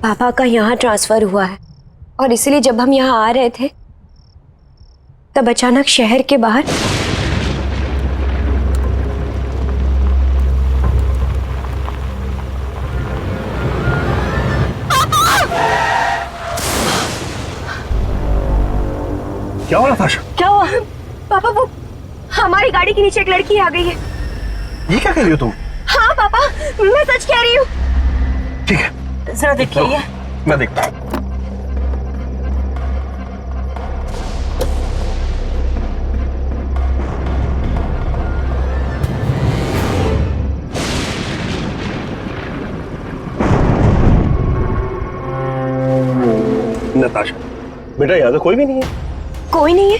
पापा का यहाँ ट्रांसफर हुआ है और इसीलिए जब हम यहाँ आ रहे थे तब अचानक शहर के बाहर क्या हुआ नताशा? क्या हुआ? पापा वो हमारी गाड़ी के नीचे एक लड़की आ गई है। ये क्या कह रही हो तुम? हाँ पापा, मैं सच कह रही हूँ। ठीक है, जरा देखिए ये। मैं देखता हूँ। नताशा बेटा, यहाँ तो कोई भी नहीं है। कोई नहीं है?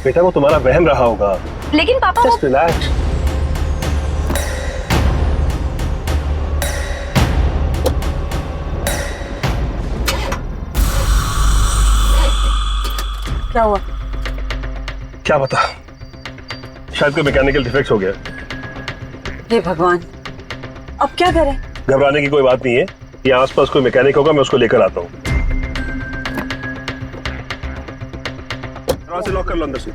बेटा वो तुम्हारा वहम रहा होगा। लेकिन पापा जस्ट रिलैक्स। क्या हुआ? क्या बता, शायद कोई मैकेनिकल डिफेक्ट हो गया। हे भगवान, अब क्या करें? घबराने की कोई बात नहीं है, यहाँ आसपास कोई मैकेनिक होगा, मैं उसको लेकर आता हूँ। दरवाजे लॉक कर लो अंदर से।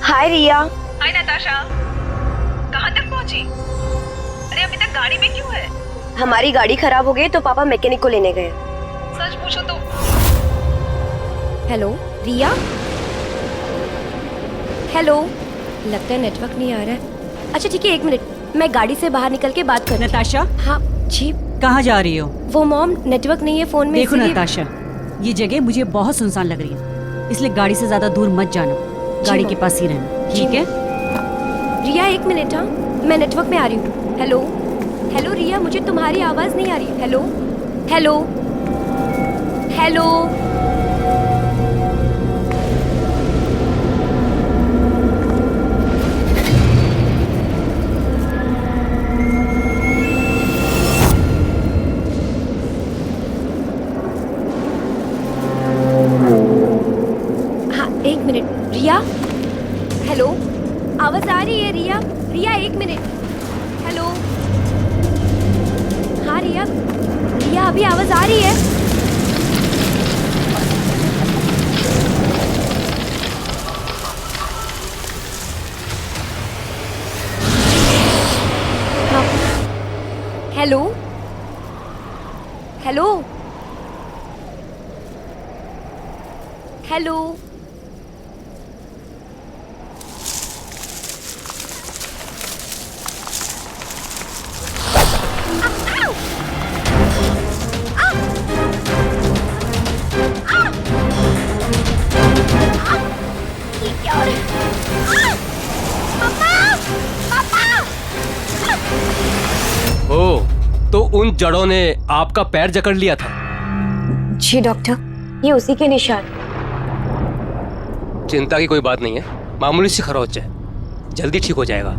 हाय रिया। हाय नताशा, कहाँ तक पहुँची? अरे अभी तक गाड़ी में क्यों है? हमारी गाड़ी खराब हो गई तो पापा मैकेनिक को लेने गए। सच पूछो तो। हेलो रिया। हेलो, लगता है नेटवर्क नहीं आ रहा है। अच्छा ठीक है, 1 मिनट, मैं गाड़ी से बाहर निकल के बात कर। नताशा, हाँ जी। कहाँ जा रही हो? वो मॉम, नेटवर्क नहीं है फोन में। देखो नताशा, ये जगह मुझे बहुत सुनसान लग रही है, इसलिए गाड़ी से ज्यादा दूर मत जाना, गाड़ी के पास ही रहना, ठीक है? रिया 1 मिनट, हाँ मैं नेटवर्क में आ रही हूँ। हेलो हेलो रिया, मुझे तुम्हारी आवाज नहीं आ रही। Hello hello hello. हाँ 1 मिनट रिया। हेलो, आवाज आ रही है रिया? रिया 1 मिनट। हेलो, हाँ रिया, रिया अभी आवाज आ रही है? हाँ। Hello hello hello. ओ, तो उन जड़ों ने आपका पैर जकड़ लिया था? जी डॉक्टर, ये उसी के निशान। चिंता की कोई बात नहीं है, मामूली सी खरोच है, जल्दी ठीक हो जाएगा।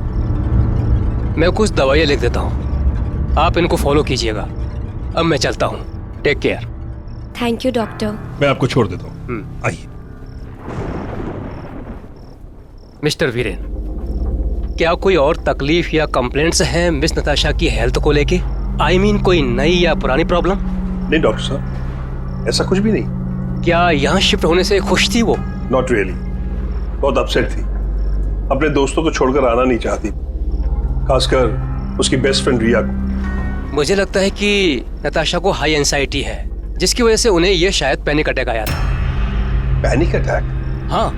मैं कुछ दवाइयाँ लिख देता हूँ, आप इनको फॉलो कीजिएगा। अब मैं चलता हूँ, take care. Thank you doctor. मैं आपको छोड़ देता हूँ, आइए। मिस्टर वीरेन, क्या कोई और तकलीफ या कंप्लेंट्स हैं मिस नताशा की हेल्थ को लेके? आई मीन कोई नई या पुरानी प्रॉब्लम? नहीं डॉक्टर साहब, ऐसा कुछ भी नहीं। क्या यहाँ शिफ्ट होने से खुश थी वो? नॉट रियली, बहुत अपसेट थी, अपने दोस्तों को छोड़कर आना नहीं चाहती, खासकर उसकी बेस्ट फ्रेंड रिया को। मुझे लगता है कि नताशा को हाई एंजाइटी है, जिसकी वजह से उन्हें ये शायद पैनिक अटैक आया था। Panic attack? हाँ,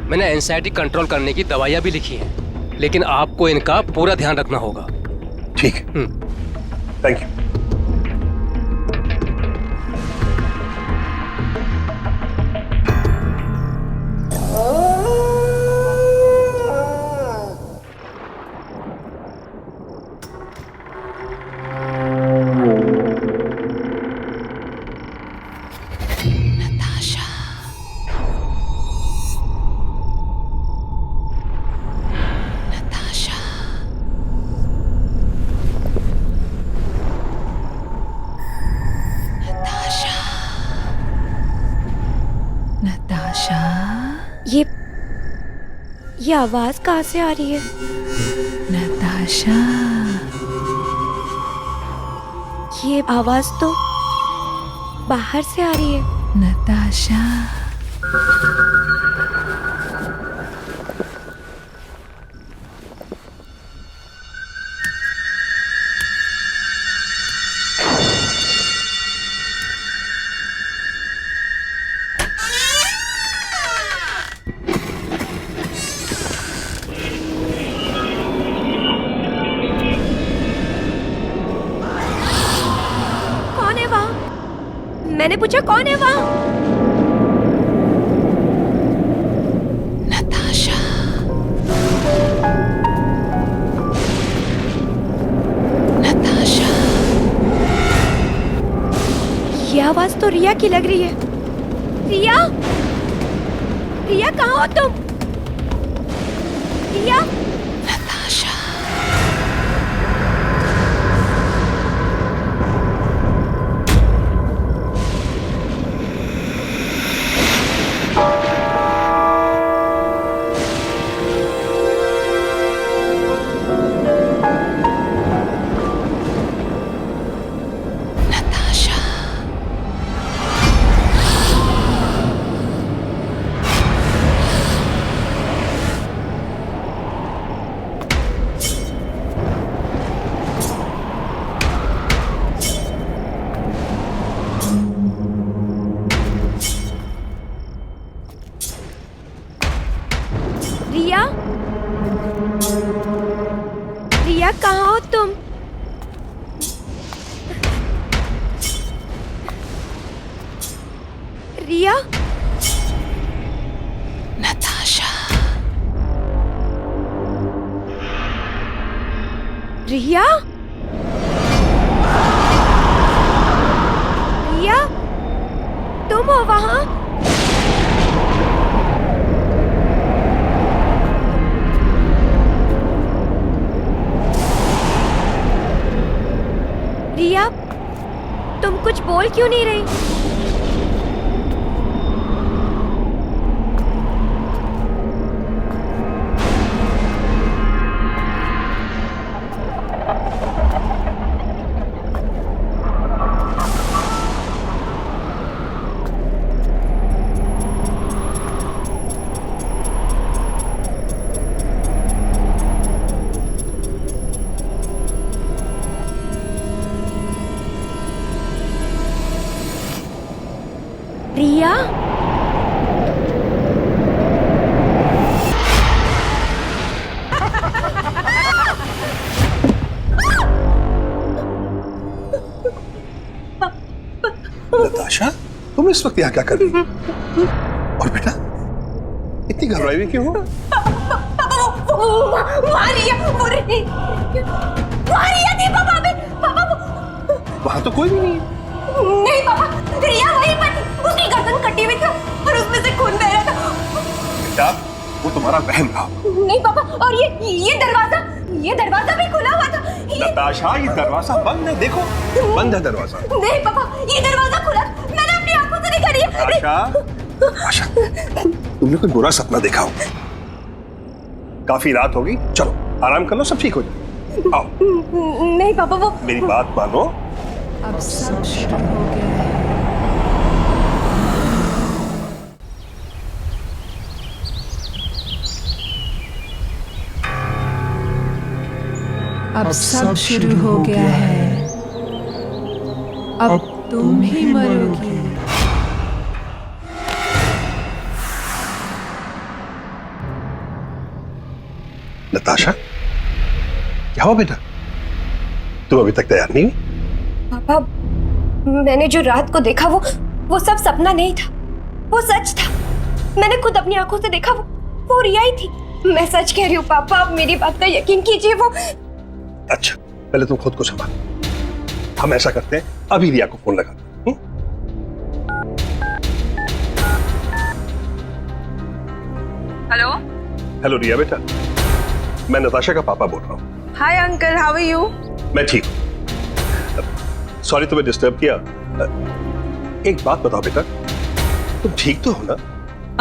मैंने एंजाइटी कंट्रोल करने की दवाइयाँ भी लिखी हैं, लेकिन आपको इनका पूरा ध्यान रखना होगा। ठीक है, थैंक यू। ये आवाज कहाँ से आ रही है? नताशा, ये आवाज तो बाहर से आ रही है। नताशा। कौन है वहाँ? मैंने पूछा कौन है वहाँ? नताशा, नताशा। ये आवाज तो रिया की लग रही है। रिया, रिया कहाँ हो तुम? रिया, नताशा। नताशा। रिया, रिया कहाँ हो तुम? रिया, नताशा। रिया, रिया, तुम हो वहाँ? रिया, तुम कुछ बोल क्यों नहीं रही? रिया, नताशा, तुम इस वक्त यहाँ क्या कर रही हो? और बेटा, इतनी घबराई हुई क्यों हो? वहां तो कोई भी नहीं है। नहीं पापा, रिया वहीं पर थी। उसकी गर्दन कटी हुई थी और उसमें से खून बह रहा था। बेटा, वो तुम्हारा वहम था। नहीं पापा, और ये दरवाजा भी खुला हुआ था। नताशा, ये दरवाजा बंद है, देखो बंद है दरवाजा। नहीं पापा, ये दरवाजा खुला, मैंने अपनी आंखों से देखा। रिया, आशा, तुमने कोई बुरा सपना देखा हो। काफी रात होगी, चलो आराम कर लो, सब ठीक हो जाए। आओ। नहीं पापा, वो मेरी बात मानो। अब सब शुरू हो गया है। अब सब शुरू हो गया है। अब तुम ही मरोगी। नताशा, क्या हुआ बेटा? तुम अभी तक तैयार नहीं हुई? पापा, मैंने जो रात को देखा वो सब सपना नहीं था, वो सच था। मैंने खुद अपनी आंखों से देखा, वो रिया ही थी। मैं सच कह रही हूँ पापा, आप मेरी बात का यकीन कीजिए। वो अच्छा, पहले तुम खुद को संभालो। हम ऐसा करते हैं, अभी रिया को फोन लगाते हैं। हेलो। हेलो रिया बेटा, मैं नताशा का पापा बोल रहा हूँ। Hi uncle, how are you? मैं ठीक हूँ। सॉरी तुम्हें डिस्टर्ब किया। एक बात बताओ बेटा, तुम ठीक तो हो ना?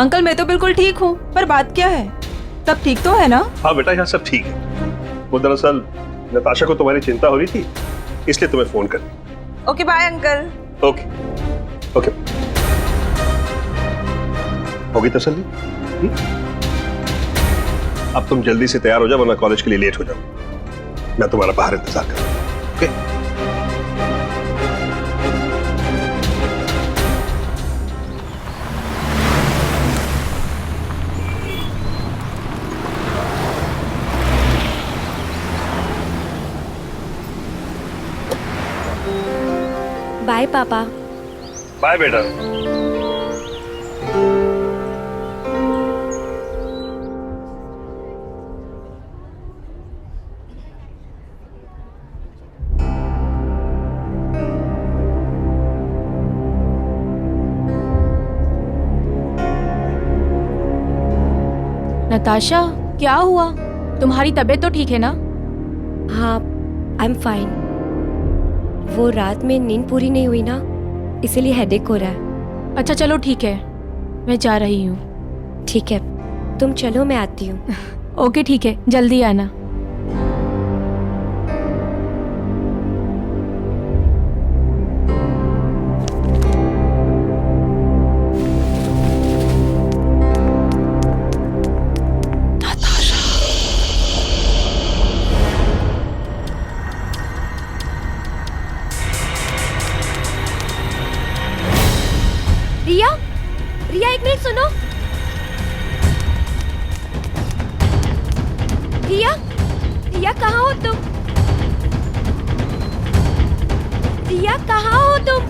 अंकल, मैं तो बिल्कुल ठीक हूँ, पर बात क्या है? सब ठीक तो है ना? हाँ बेटा, यहाँ सब ठीक है। वो दरअसल नताशा को तुम्हारी चिंता हो रही थी, इसलिए तुम्हें फोन कर दिया। Okay bye uncle. Okay okay, होगी तसल्ली? अब तुम जल्दी से तैयार हो जाओ, वरना कॉलेज के लिए लेट हो जाओ। मैं तुम्हारा बाहर इंतजार करूंगा। ओके? बाय पापा। बाय बेटा। नताशा, क्या हुआ? तुम्हारी तबीयत तो ठीक है ना? हाँ, आई एम फाइन। वो रात में नींद पूरी नहीं हुई ना, इसीलिए हेडेक हो रहा है। अच्छा चलो ठीक है, मैं जा रही हूँ। ठीक है, तुम चलो, मैं आती हूँ। ओके ठीक है, जल्दी आना। रिया, रिया एक मिनट सुनो। रिया, रिया कहाँ हो तुम? रिया कहाँ हो तुम?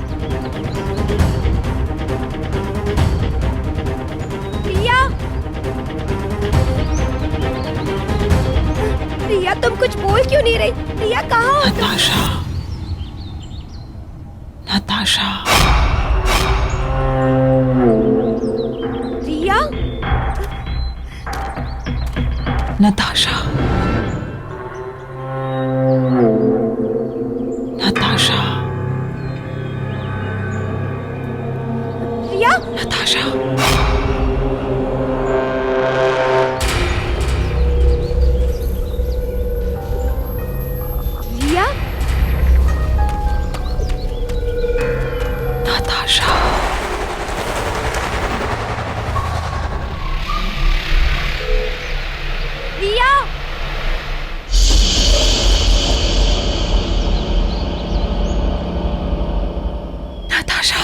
रिया, रिया तुम कुछ बोल क्यों नहीं रही? रिया कहाँ हो तुम? नताशा, नताशा, रिया, नताशा, नताशा, रिया, नताशा, रिया, नताशा, रिया। नताशा,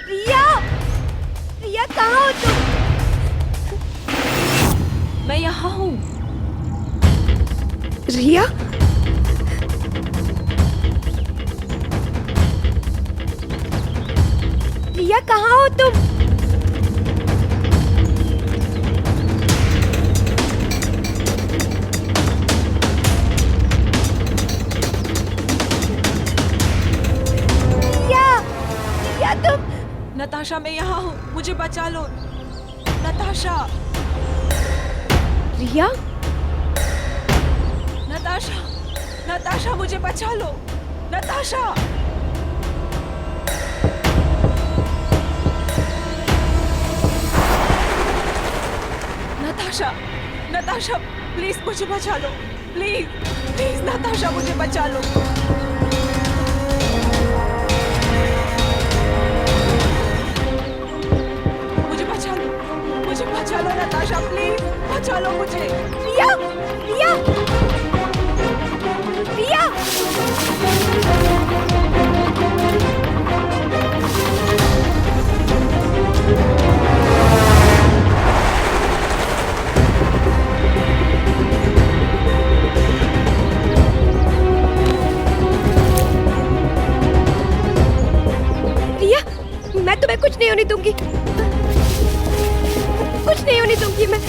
रिया, रिया कहाँ हो तुम? मैं यहाँ हूँ। रिया, रिया कहाँ हो तुम? रिया, रिया तुम? नताशा, मैं यहाँ हूँ, मुझे बचा लो। नताशा, रिया, नताशा, नताशा, मुझे बचा लो। नताशा, नताशा, नताशा, प्लीज मुझे बचा लो। प्लीज, प्लीज नताशा, मुझे बचा लो। मुझे बचा लो नताशा, प्लीज बचा लो मुझे। रिया, रिया, रिया। रिया, मैं तुम्हें कुछ नहीं होने दूंगी। जाऊंगी मैं।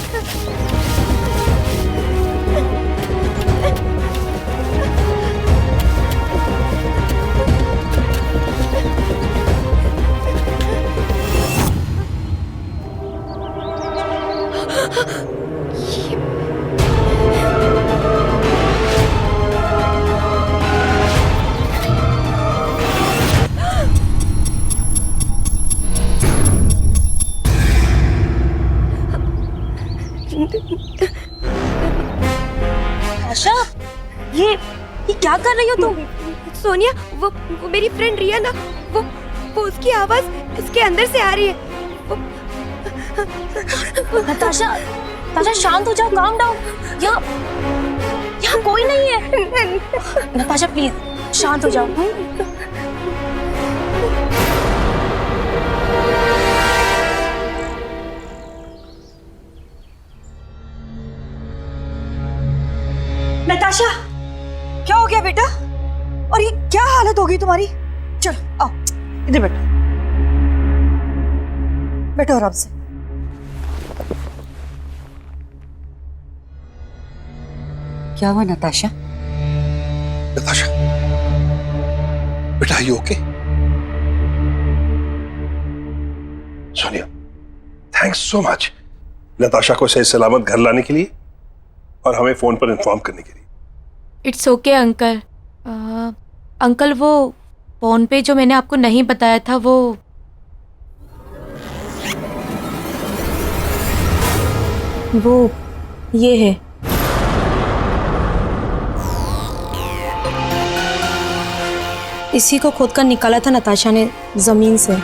आशा, ये क्या कर रही हो तुम? सोनिया, वो मेरी फ्रेंड रिया ना, वो उसकी आवाज इसके अंदर से आ रही है। नताशा, नताशा शांत हो जाओ, काम डाउन। यहाँ कोई नहीं है। नताशा प्लीज शांत हो जाओ। नताशा, क्या हो गया बेटा? और ये क्या हालत हो गई तुम्हारी? चलो आओ, इधर बैठो, बैठो आराम से। क्या हुआ नताशा? नताशा, बेटा you okay? Sonia, thanks so much Natasha को सही सलामत घर लाने के लिए और हमें फोन पर इन्फॉर्म करने के लिए। It's okay uncle. अंकल वो फोन पे जो मैंने आपको नहीं बताया था वो ये है। इसी को खोद कर निकाला था नताशा ने जमीन से।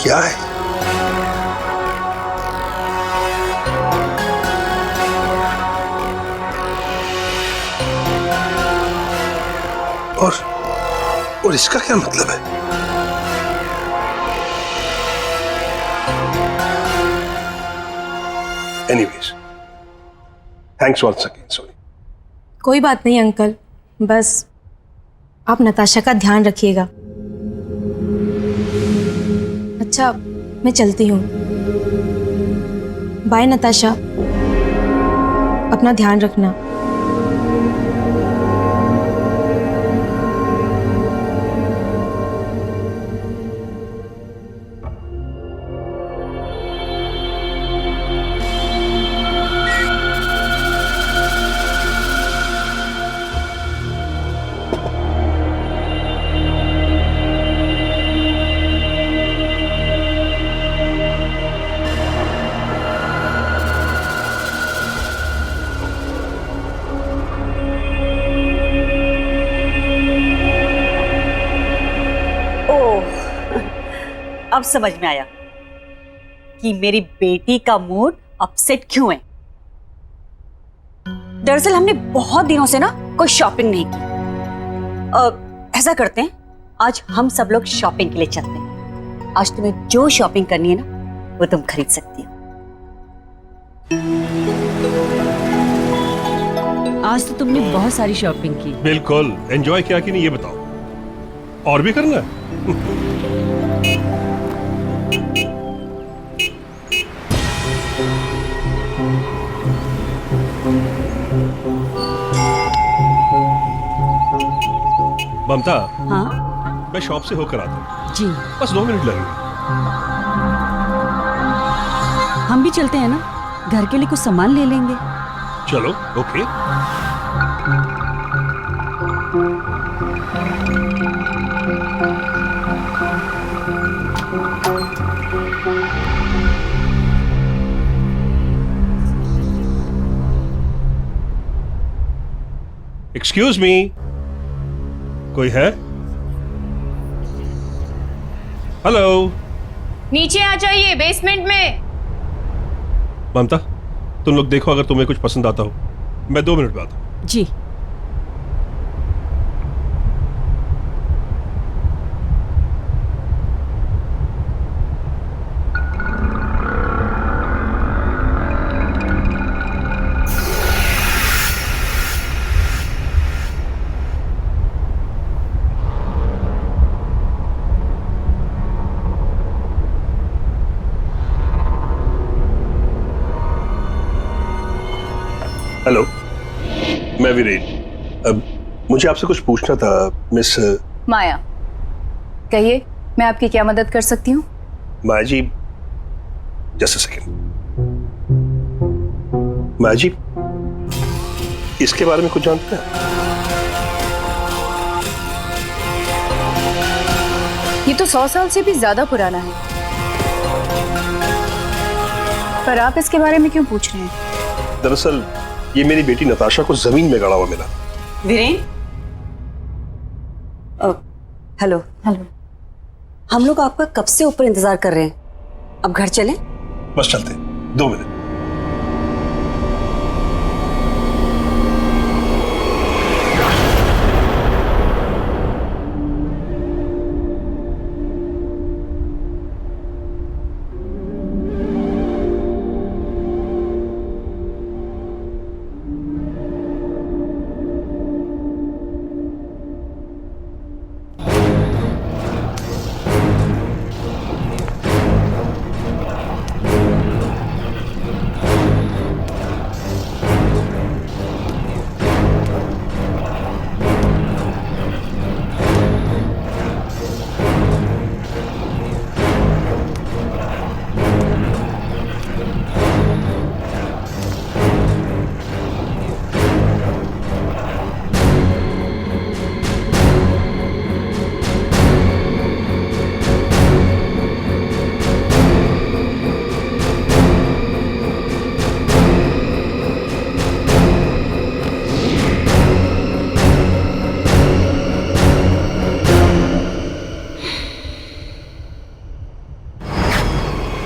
क्या है? और इसका क्या मतलब है? Anyways, thanks once again Soni. कोई बात नहीं अंकल, बस आप नताशा का ध्यान रखिएगा। अच्छा, मैं चलती हूँ। बाय नताशा, अपना ध्यान रखना। अब समझ में आया कि मेरी बेटी का मूड अपसेट क्यों है। दरअसल हमने बहुत दिनों से ना कोई शॉपिंग नहीं की। ऐसा करते हैं, आज हम सब लोग शॉपिंग के लिए चलते हैं। आज तुम्हें जो शॉपिंग करनी है ना वो तुम खरीद सकती हो। आज तो तुमने बहुत सारी शॉपिंग की। बिल्कुल। एंजॉय किया कि नहीं ये बताओ, और भी करना है? ममता, हाँ मैं शॉप से होकर आता हूँ। जी, बस 2 मिनट लगेंगे। हम भी चलते हैं ना, घर के लिए कुछ सामान ले लेंगे। चलो, ओके। एक्सक्यूज मी, कोई है? हेलो। नीचे आ जाइए, बेसमेंट में। ममता, तुम लोग देखो, अगर तुम्हें कुछ पसंद आता हो। मैं 2 मिनट में आता हूं। जी। हेलो, मैं वीरेन। अब मुझे आपसे कुछ पूछना था मिस माया। कहिए, मैं आपकी क्या मदद कर सकती हूँ? माया जी। Just a second. माया जी, इसके बारे में कुछ जानते हैं? ये तो 100 साल से भी ज्यादा पुराना है, पर आप इसके बारे में क्यों पूछ रहे हैं? दरअसल ये मेरी बेटी नताशा को जमीन में गड़ा हुआ मिला। वीरेन, हेलो। हेलो। हम लोग आपका कब से ऊपर इंतजार कर रहे हैं, अब घर चलें? बस चलते, 2 मिनट।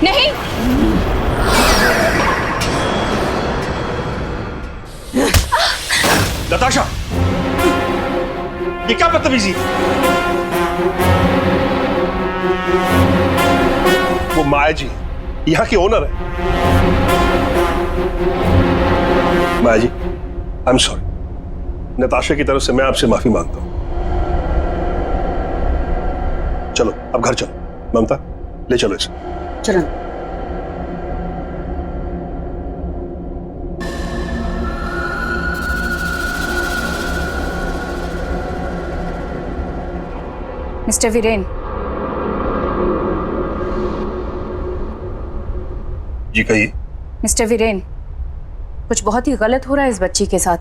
नहीं, नताशा, ये क्या बदतमीजी है? वो माया जी यहाँ की ओनर है। माया जी, आई एम सॉरी। नताशा की तरफ से मैं आपसे माफी मांगता हूं। चलो अब घर चलो। ममता, ले चलो इसे। चलो। मिस्टर वीरेन, जी कहिए। मिस्टर वीरेन, कुछ बहुत ही गलत हो रहा है इस बच्ची के साथ।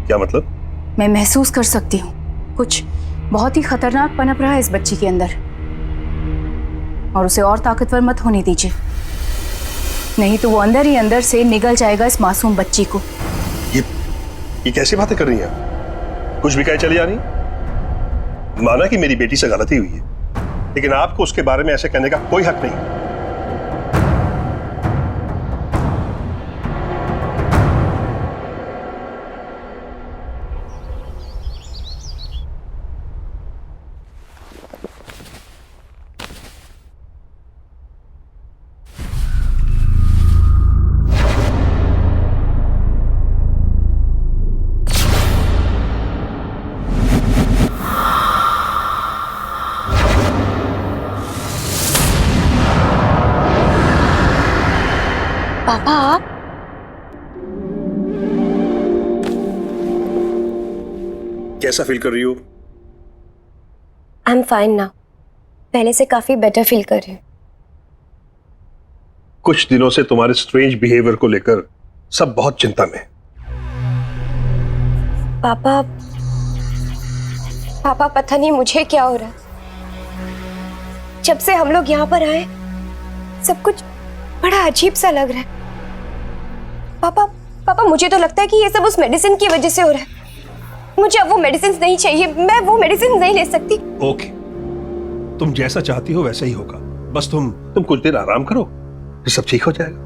क्या मतलब? मैं महसूस कर सकती हूँ कुछ बहुत ही खतरनाक पनप रहा है इस बच्ची के अंदर, और उसे और ताकतवर मत होने दीजिए, नहीं तो वो अंदर ही अंदर से निगल जाएगा इस मासूम बच्ची को। ये कैसी बातें कर रही हैं आप? कुछ भी कहे चली जा रही? माना कि मेरी बेटी से गलती हुई है, लेकिन आपको उसके बारे में ऐसे कहने का कोई हक नहीं। पापा आप? कैसा फील कर रही हो? I am fine now. पहले से काफी बेटर फील कर रही हूँ। कुछ दिनों से तुम्हारे स्ट्रेंज बिहेवियर को लेकर सब बहुत चिंता में। पापा पापा पता नहीं मुझे क्या हो रहा है। जब से हम लोग यहाँ पर आए सब कुछ बड़ा अजीब सा लग रहा है। पापा मुझे तो लगता है कि ये सब उस मेडिसिन की वजह से हो रहा है। मुझे अब वो मेडिसिन नहीं चाहिए, मैं वो मेडिसिन नहीं ले सकती। ओके, तुम जैसा चाहती हो वैसा ही होगा। बस तुम कुछ देर आराम करो, फिर सब ठीक हो जाएगा।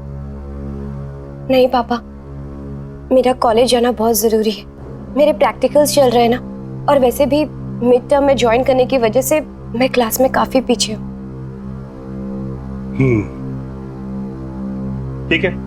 नहीं पापा, मेरा कॉलेज जाना बहुत जरूरी है। मेरे प्रैक्टिकल्स चल रहे हैं ना, और वैसे भी मिड टर्म में ज्वाइन करने की वजह से मैं क्लास में काफी पीछे हूँ। ठीक है।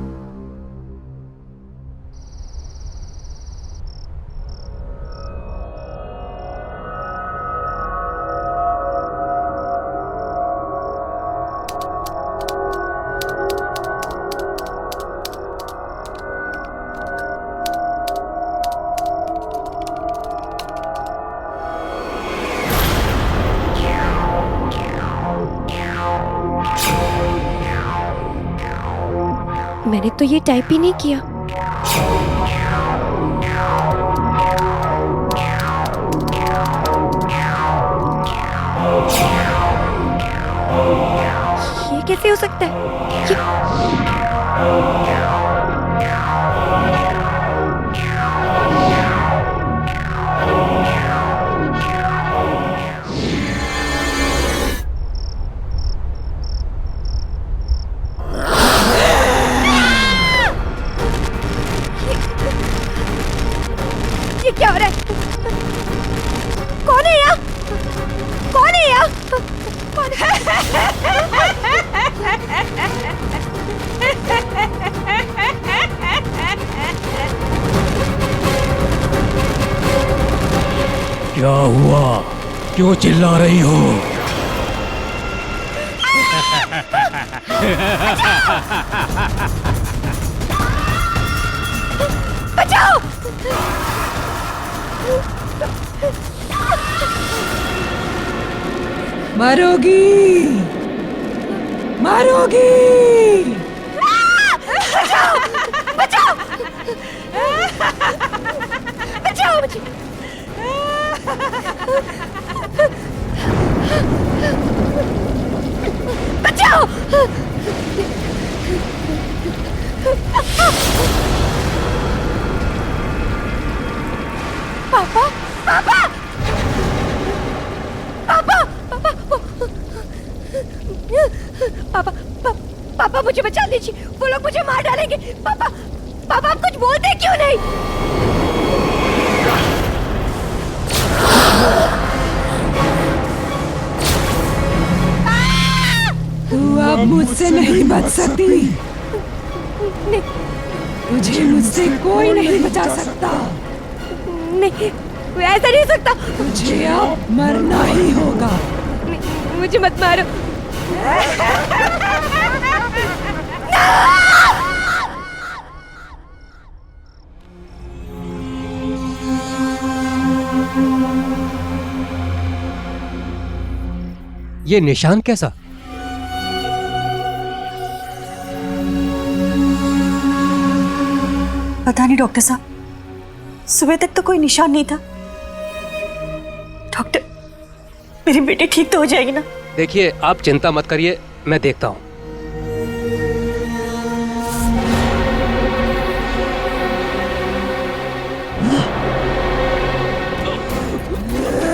मैंने तो ये टाइप ही नहीं किया। ये कैसे हो सकता है? ये क्या हो रहा है? कौन है यहाँ? कौन है यहाँ? कौन क्या हुआ? क्यों चिल्ला रही हो? बचाओ! मरोगी, मरोगी। बचाओ! बचाओ! बचाओ मुझे! बचाओ! पापा! पापा! पापा! पापा! पापा मुझे बचा लीजिए, वो लोग मुझे मार डालेंगे। पापा! पापा आप कुछ बोलते क्यों नहीं? तू अब मुझसे नहीं बच सकती। तुझे मुझसे कोई नहीं बचा सकता। नहीं, ऐसा नहीं हो सकता। तुझे अब मरना ही होगा। मुझे मत मारो। ये निशान कैसा? पता नहीं डॉक्टर साहब, सुबह तक तो कोई निशान नहीं था। डॉक्टर, मेरी बेटी ठीक तो हो जाएगी ना? देखिए, आप चिंता मत करिए, मैं देखता हूँ।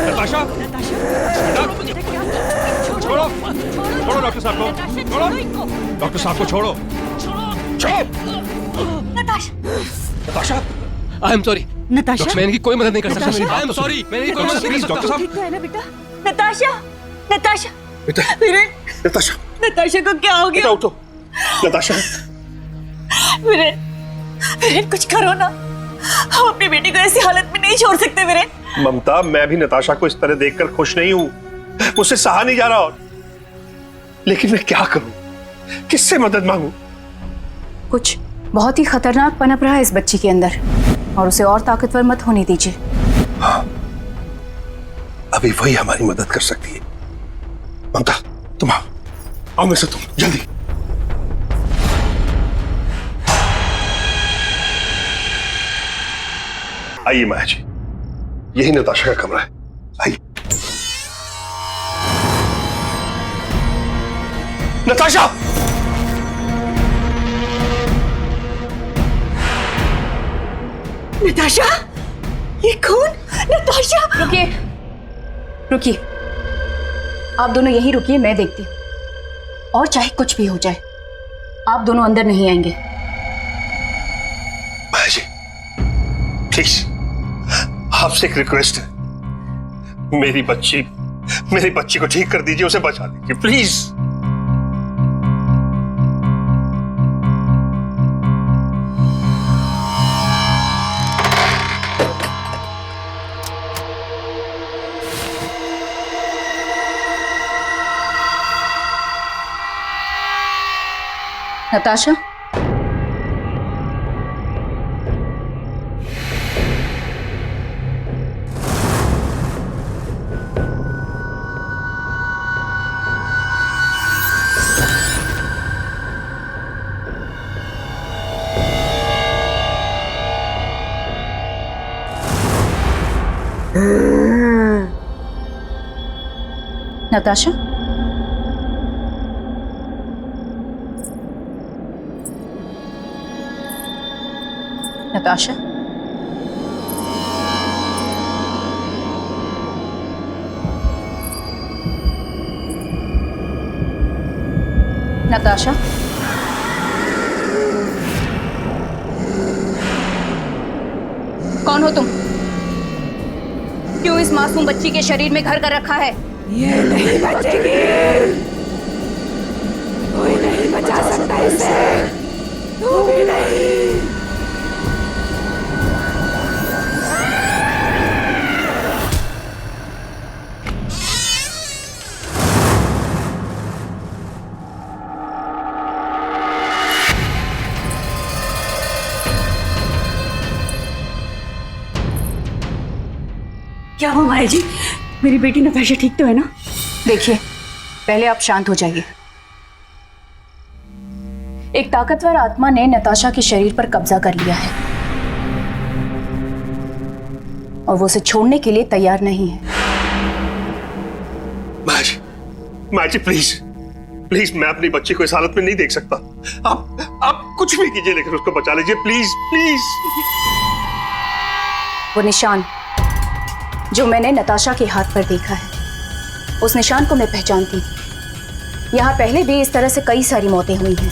नताशा! छोड़ो! छोड़ो डॉक्टर साहब को! छोड़ो! डॉक्टर साहब को छोड़ो! Natasha! I am sorry. Natasha, मैं इनकी कोई मदद नहीं कर सकता। आई एम सॉरी, मैं इनकी कोई मदद नहीं कर सकता। डॉक्टर साहब! ठीक तो है ना बेटा? नताशा, नताशा, बेटा! वीरेन, नताशा! नताशा को क्या हो बेटा गया? उठो! नताशा! वीरेन, वीरेन कुछ करो ना। हम अपनी बेटी को ऐसी हालत में नहीं छोड़ सकते वीरेन। ममता, मैं भी नताशा को इस तरह देखकर खुश नहीं हूं। मुझसे सहा नहीं जा रहा और लेकिन मैं क्या करूं? किससे मदद मांगूं? कुछ बहुत ही खतरनाक पनप रहा है इस बच्ची के अंदर, और उसे और ताकतवर मत होने दीजिए। हाँ, अभी वही हमारी मदद कर सकती है। ममता, तुम आओ मेरे साथ, तुम जल्दी। आइए माया जी, यही नताशा का कमरा है। आइए। नताशा! नताशा, ये कौन? नताशा! रुकिए, रुकिए, आप दोनों यहीं रुकिए, मैं देखती हूँ। और चाहे कुछ भी हो जाए, आप दोनों अंदर नहीं आएंगे। माया जी, प्लीज, आपसे एक रिक्वेस्ट है। मेरी बच्ची को ठीक कर दीजिए, उसे बचा दीजिए, प्लीज। नताशा, नताशा, नताशा, नताशा, कौन हो तुम? क्यों इस मासूम बच्ची के शरीर में घर कर रखा है? ये नहीं बचेगी, कोई नहीं बचा सकता इसे, तू भी नहीं। क्या हुआ माया जी? मेरी बेटी नताशा ठीक तो है ना? देखिए, पहले आप शांत हो जाइए। एक ताकतवर आत्मा ने नताशा के शरीर पर कब्जा कर लिया है और वो उसे छोड़ने के लिए तैयार नहीं है। माँ जी प्लीज प्लीज, मैं अपनी बच्ची को इस हालत में नहीं देख सकता। आप कुछ भी कीजिए लेकिन उसको बचा लीजिए प्लीज प्लीज। वो निशान जो मैंने नताशा के हाथ पर देखा है, उस निशान को मैं पहचानती हूँ। यहाँ पहले भी इस तरह से कई सारी मौतें हुई हैं,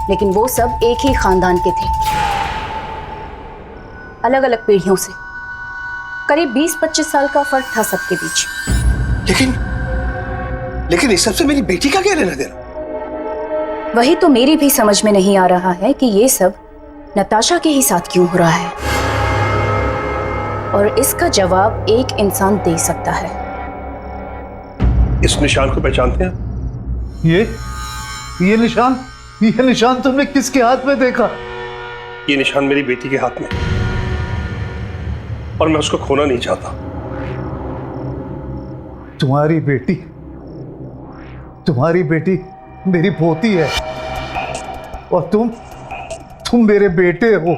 लेकिन वो सब एक ही खानदान के थे, अलग अलग पीढ़ियों से। करीब 20-25 साल का फर्क था सबके बीच। लेकिन इस सबसे मेरी बेटी का क्या लेना देना? वही तो मेरी भी समझ में नहीं आ रहा है कि ये सब नताशा के ही साथ क्यों हो रहा है, और इसका जवाब एक इंसान दे सकता है। इस निशान को पहचानते हैं? ये निशान तुमने किसके हाथ में देखा? ये निशान मेरी बेटी के हाथ में, और मैं उसको खोना नहीं चाहता। तुम्हारी बेटी मेरी पोती है, और तुम मेरे बेटे हो।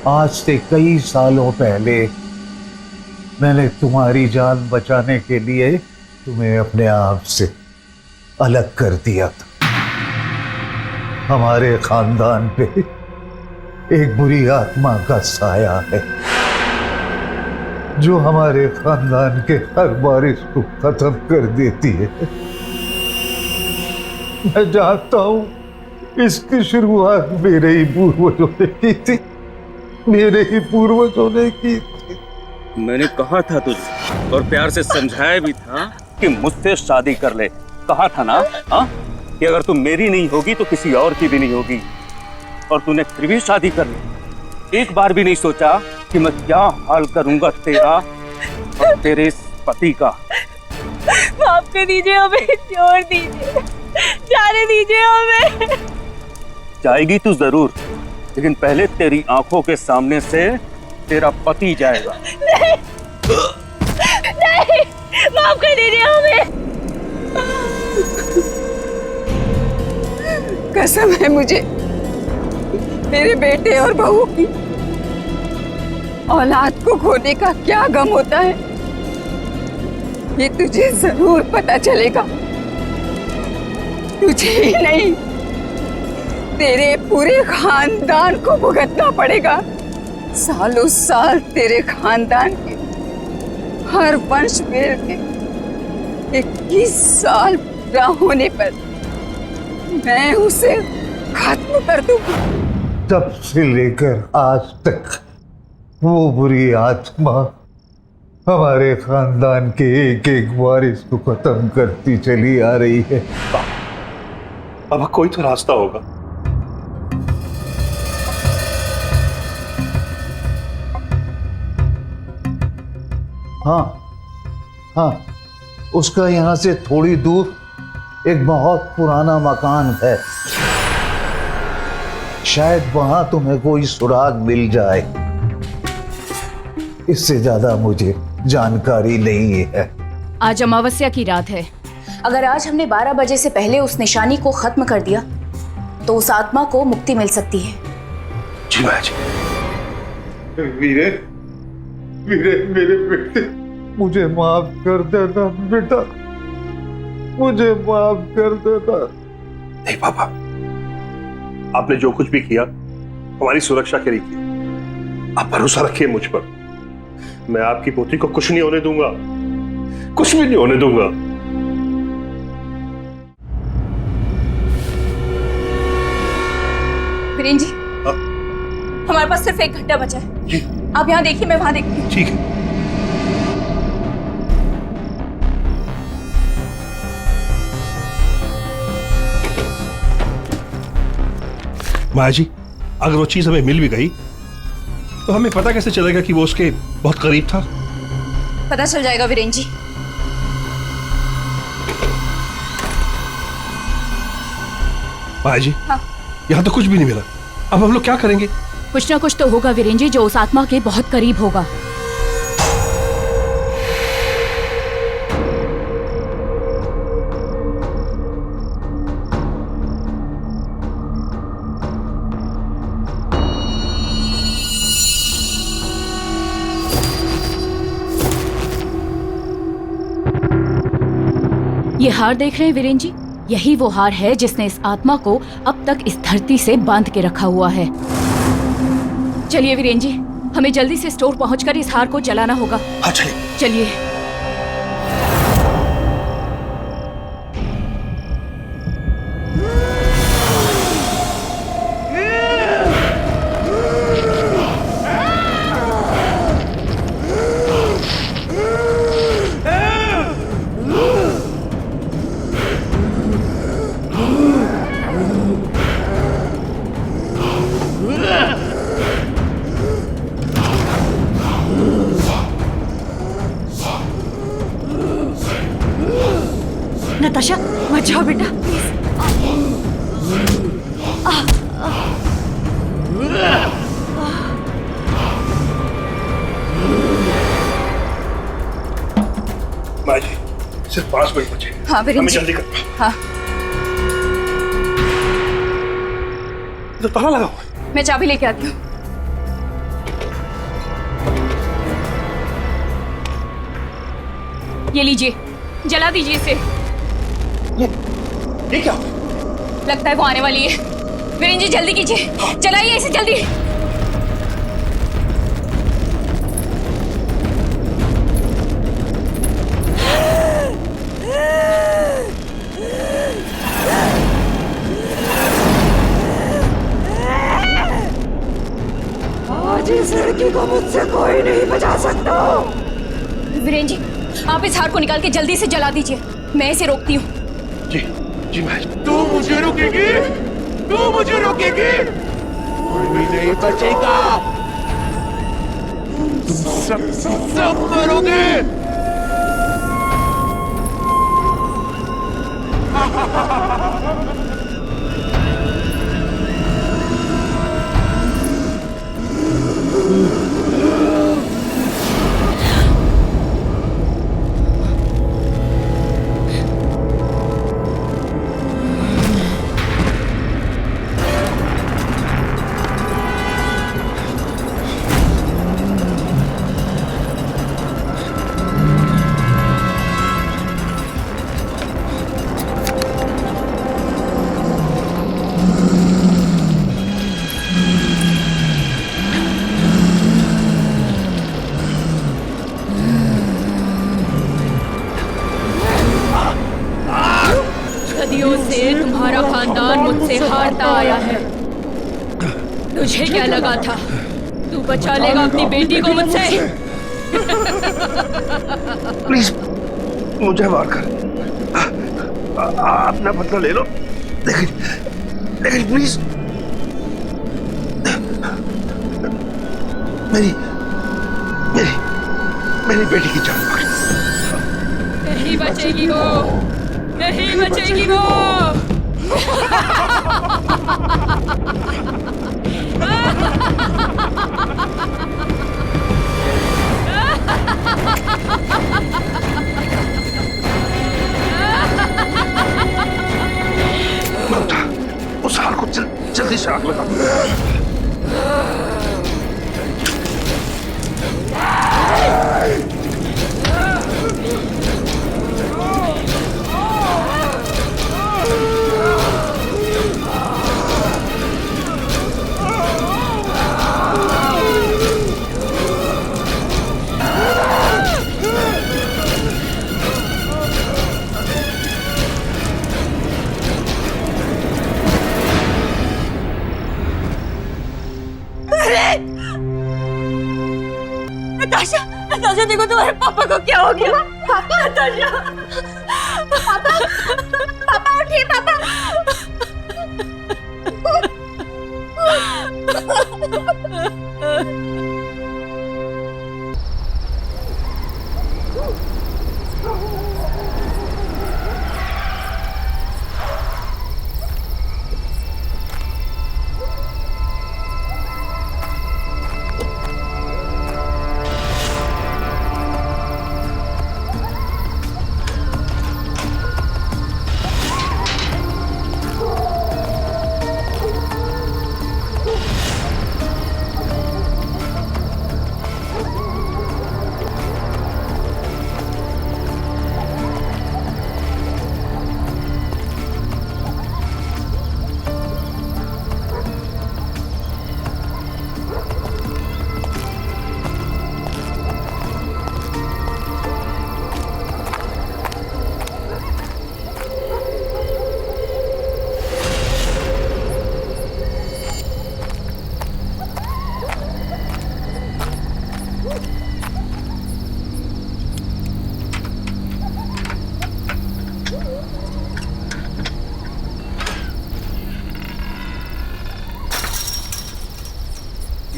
आज से कई सालों पहले मैंने तुम्हारी जान बचाने के लिए तुम्हें अपने आप से अलग कर दिया था। हमारे खानदान पे एक बुरी आत्मा का साया है जो हमारे खानदान के हर बारिश को खत्म कर देती है। मैं जानता हूं इसकी शुरुआत मेरे ही पूर्वजों ने की थी, मैंने कहा था तुझे और प्यार से समझाया भी था कि मुझसे शादी कर ले। कहा था ना कि अगर तू मेरी नहीं होगी तो किसी और की भी नहीं होगी, और तूने फिर भी शादी कर ली। एक बार भी नहीं सोचा कि मैं क्या हाल करूंगा तेरा और तेरे इस पति का। माफ कर दीजिए हमें, छोड़ दीजिए, जाने दीजिए हमें। जाएगी तू जरूर, लेकिन पहले तेरी आंखों के सामने से तेरा पति जाएगा। नहीं, माफ कर दीजिए हमें। कसम है मुझे मेरे बेटे और बहू की। औलाद को खोने का क्या गम होता है ये तुझे जरूर पता चलेगा। तुझे ही नहीं, तेरे पूरे खानदान को भुगतना पड़ेगा। सालों साल तेरे खानदान के हर वंश में 21 साल पूरा होने पर मैं उसे खत्म कर दूंगा। तब से लेकर आज तक वो बुरी आत्मा हमारे खानदान के एक एक वारिस को खत्म करती चली आ रही है। अब कोई तो रास्ता होगा। हाँ, उसका यहाँ से थोड़ी दूर एक बहुत पुराना मकान है, शायद वहां तुम्हें कोई सुराग मिल जाए। इससे ज्यादा मुझे जानकारी नहीं है। आज अमावस्या की रात है। अगर आज हमने 12 बजे से पहले उस निशानी को खत्म कर दिया तो उस आत्मा को मुक्ति मिल सकती है। जी माँ जी। वीरे, मेरे बेटे, मुझे माफ कर देना बेटा, मुझे माफ कर देना। नहीं पापा, आपने जो कुछ भी किया हमारी सुरक्षा के लिए किया। आप भरोसा रखिए मुझ पर, मैं आपकी पोती को कुछ नहीं होने दूंगा, कुछ भी नहीं होने दूंगा। वीरेंद्र जी, हमारे पास सिर्फ 1 घंटा बचा है। जी। आप यहाँ देखिए, मैं वहां देखती हूँ। ठीक है। माया जी, अगर वो चीज हमें मिल भी गई तो हमें पता कैसे चलेगा कि वो उसके बहुत करीब था? पता चल जाएगा वीरेंद्र जी। माया जी, हाँ। यहाँ तो कुछ भी नहीं मिला, अब हम लोग क्या करेंगे? कुछ ना कुछ तो होगा वीरेंद्र जी, जो उस आत्मा के बहुत करीब होगा। ये हार देख रहे हैं वीरेंद्र जी, यही वो हार है जिसने इस आत्मा को अब तक इस धरती से बांध के रखा हुआ है। चलिए वीरेंद्र जी, हमें जल्दी से स्टोर पहुंचकर इस हार को जलाना होगा। हाँ चलिए। चलिए। नताशा, मत जाओ बेटा, माया जी, सिर्फ 5 मिनट बचे। हाँ वीरेंद्र हमें जी। जल्दी कर। हाँ, तो ताला लगा हुआ है। मैं चाबी लेके आती हूँ। ये लीजिए, जला दीजिए इसे। ये क्या? लगता है वो आने वाली है। वीरेंद्र जी जल्दी कीजिए, जलाइए इसे जल्दी। आज इस लड़की को मुझसे कोई नहीं बचा सकता। वीरेंद्र जी, आप इस हार को निकाल के जल्दी से जला दीजिए, मैं इसे रोकती हूँ। जी जी माया जी। तू मुझे रोकेगी? तू मुझे रोकेगी? कोई भी नहीं बचेगा। तुम सब मरोगे। सदियों से तुम्हारा खानदान मुझसे हारता आया है। तुझे क्या लगा था तू बचा लेगा अपनी बेटी को मुझसे? प्लीज मुझे मार कर अपना बदला ले लो, लेकिन प्लीज मेरी मेरी मेरी बेटी की जान बख्श। नहीं बचेगी वो, नहीं बचेगी वो। उस हार को जल्दी से आग लगा। नताशा, नताशा देखो तुम्हारे पापा को क्या हो गया। पापा, नताशा, पापा, पापा उठिए पापा।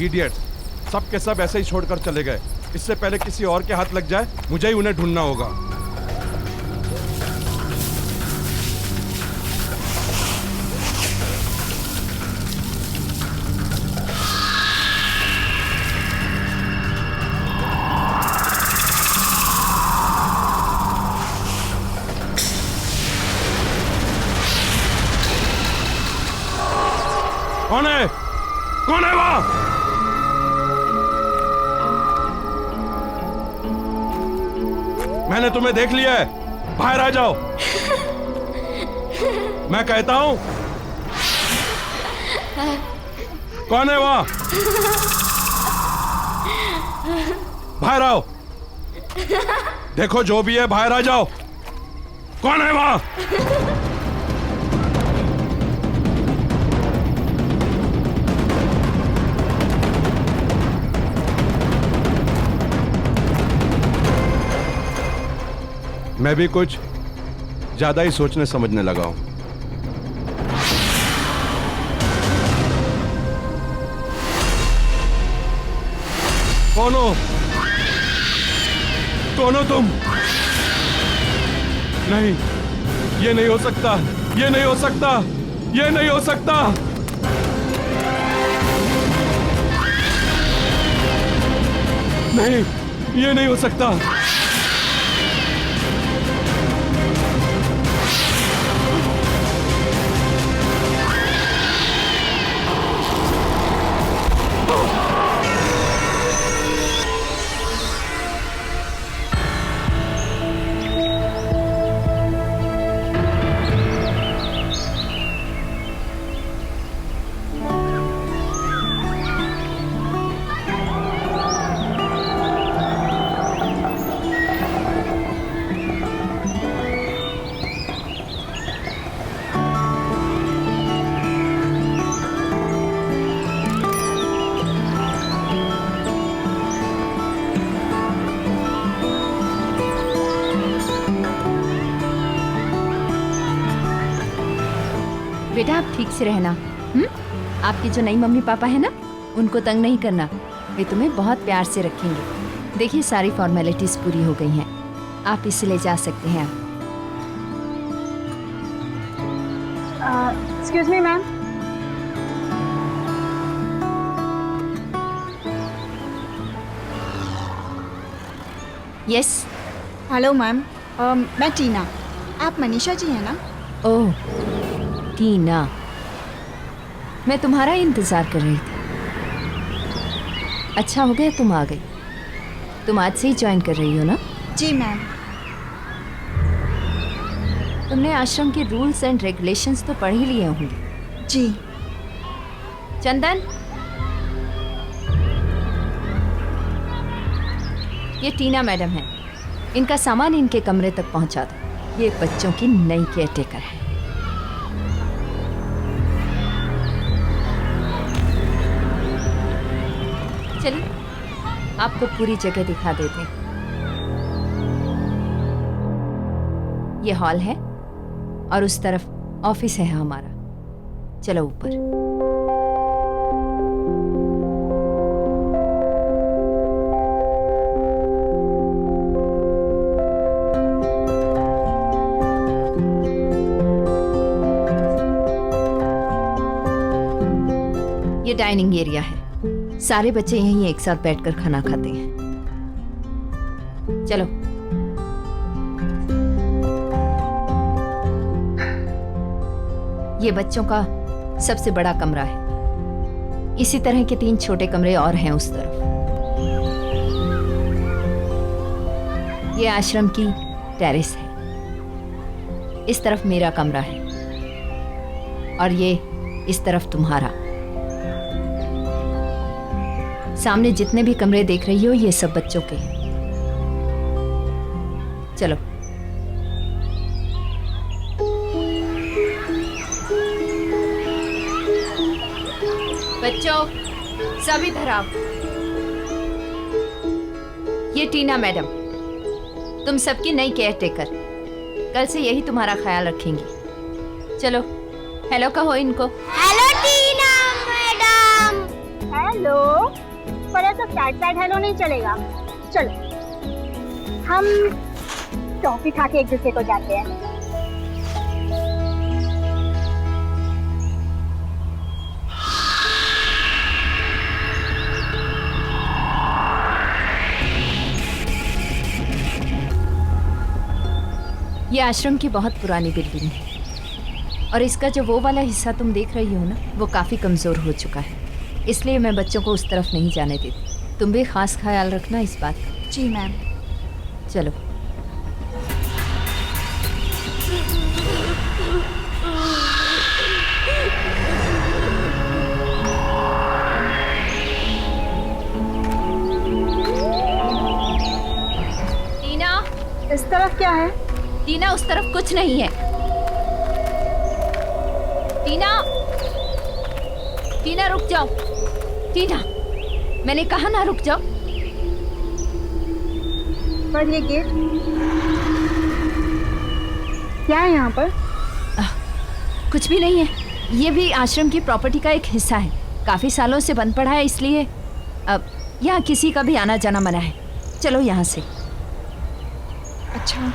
इडियट, सब के सब ऐसे ही छोड़कर चले गए। इससे पहले किसी और के हाथ लग जाए, मुझे ही उन्हें ढूंढना होगा। कौन है? कौन है वहां? मैंने तुम्हें देख लिया है, बाहर आ जाओ। मैं कहता हूं, कौन है वहां? बाहर आओ। देखो जो भी है बाहर आ जाओ। कौन है वहां? मैं भी कुछ ज्यादा ही सोचने समझने लगा हूं। कौन हो? कौन हो तुम? नहीं, ये नहीं हो सकता, ये नहीं हो सकता, ये नहीं हो सकता। नहीं, ये नहीं हो सकता। बेटा आप ठीक से रहना। आपकी जो नई मम्मी पापा है ना, उनको तंग नहीं करना, वे तुम्हें बहुत प्यार से रखेंगे। देखिए सारी फॉर्मेलिटीज पूरी हो गई हैं, आप इसे ले जा सकते हैं। Excuse me ma'am. Yes. Hello ma'am, मैं टीना। आप मनीषा जी हैं ना? ओह टीना, मैं तुम्हारा इंतजार कर रही थी। अच्छा हो गया तुम आ गई। तुम आज से ही ज्वाइन कर रही हो ना? जी मैम। तुमने आश्रम के रूल्स एंड रेगुलेशंस तो पढ़ ही लिए होंगे। जी। चंदन, ये टीना मैडम है, इनका सामान इनके कमरे तक पहुंचा दो। ये बच्चों की नई केयरटेकर है। चलिए आपको पूरी जगह दिखा देते हैं। ये हॉल है और उस तरफ ऑफिस है हमारा। चलो ऊपर। ये डाइनिंग एरिया है। सारे बच्चे यहीं एक साथ बैठकर खाना खाते हैं। चलो। ये बच्चों का सबसे बड़ा कमरा है। इसी तरह के 3 छोटे कमरे और हैं उस तरफ। ये आश्रम की टेरेस है। इस तरफ मेरा कमरा है और ये इस तरफ तुम्हारा। सामने जितने भी कमरे देख रही हो ये सब बच्चों के हैं। चलो। बच्चों सब इधर आओ। ये टीना मैडम, तुम सबकी नई केयर टेकर। कल से यही तुम्हारा ख्याल रखेंगी। चलो हेलो कहो इनको। हेलो टीना मैडम। हेलो। पर ऐसा साइड हेलो नहीं चलेगा। चलो हम टॉफी खा के एक दूसरे को जाते हैं। ये आश्रम की बहुत पुरानी बिल्डिंग है और इसका जो वो वाला हिस्सा तुम देख रही हो ना, वो काफी कमजोर हो चुका है। इसलिए मैं बच्चों को उस तरफ नहीं जाने देती। तुम भी खास ख्याल रखना इस बात का। जी मैम। चलो। टीना, इस तरफ क्या है? टीना उस तरफ कुछ नहीं है। टीना, टीना रुक जाओ। टीना, मैंने कहा ना रुक जाओ। पर ये गेट क्या है यहाँ पर? कुछ भी नहीं है। ये भी आश्रम की प्रॉपर्टी का एक हिस्सा है। काफी सालों से बंद पड़ा है, इसलिए अब यहाँ किसी का भी आना जाना मना है। चलो यहाँ से। अच्छा।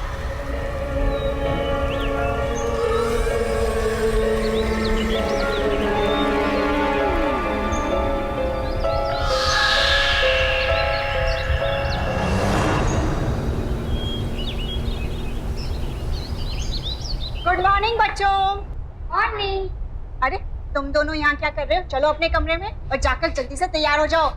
गुड मॉर्निंग बच्चों। मॉर्निंग। अरे तुम दोनों यहाँ क्या कर रहे हो? चलो अपने कमरे में और जाकर जल्दी से तैयार हो जाओ।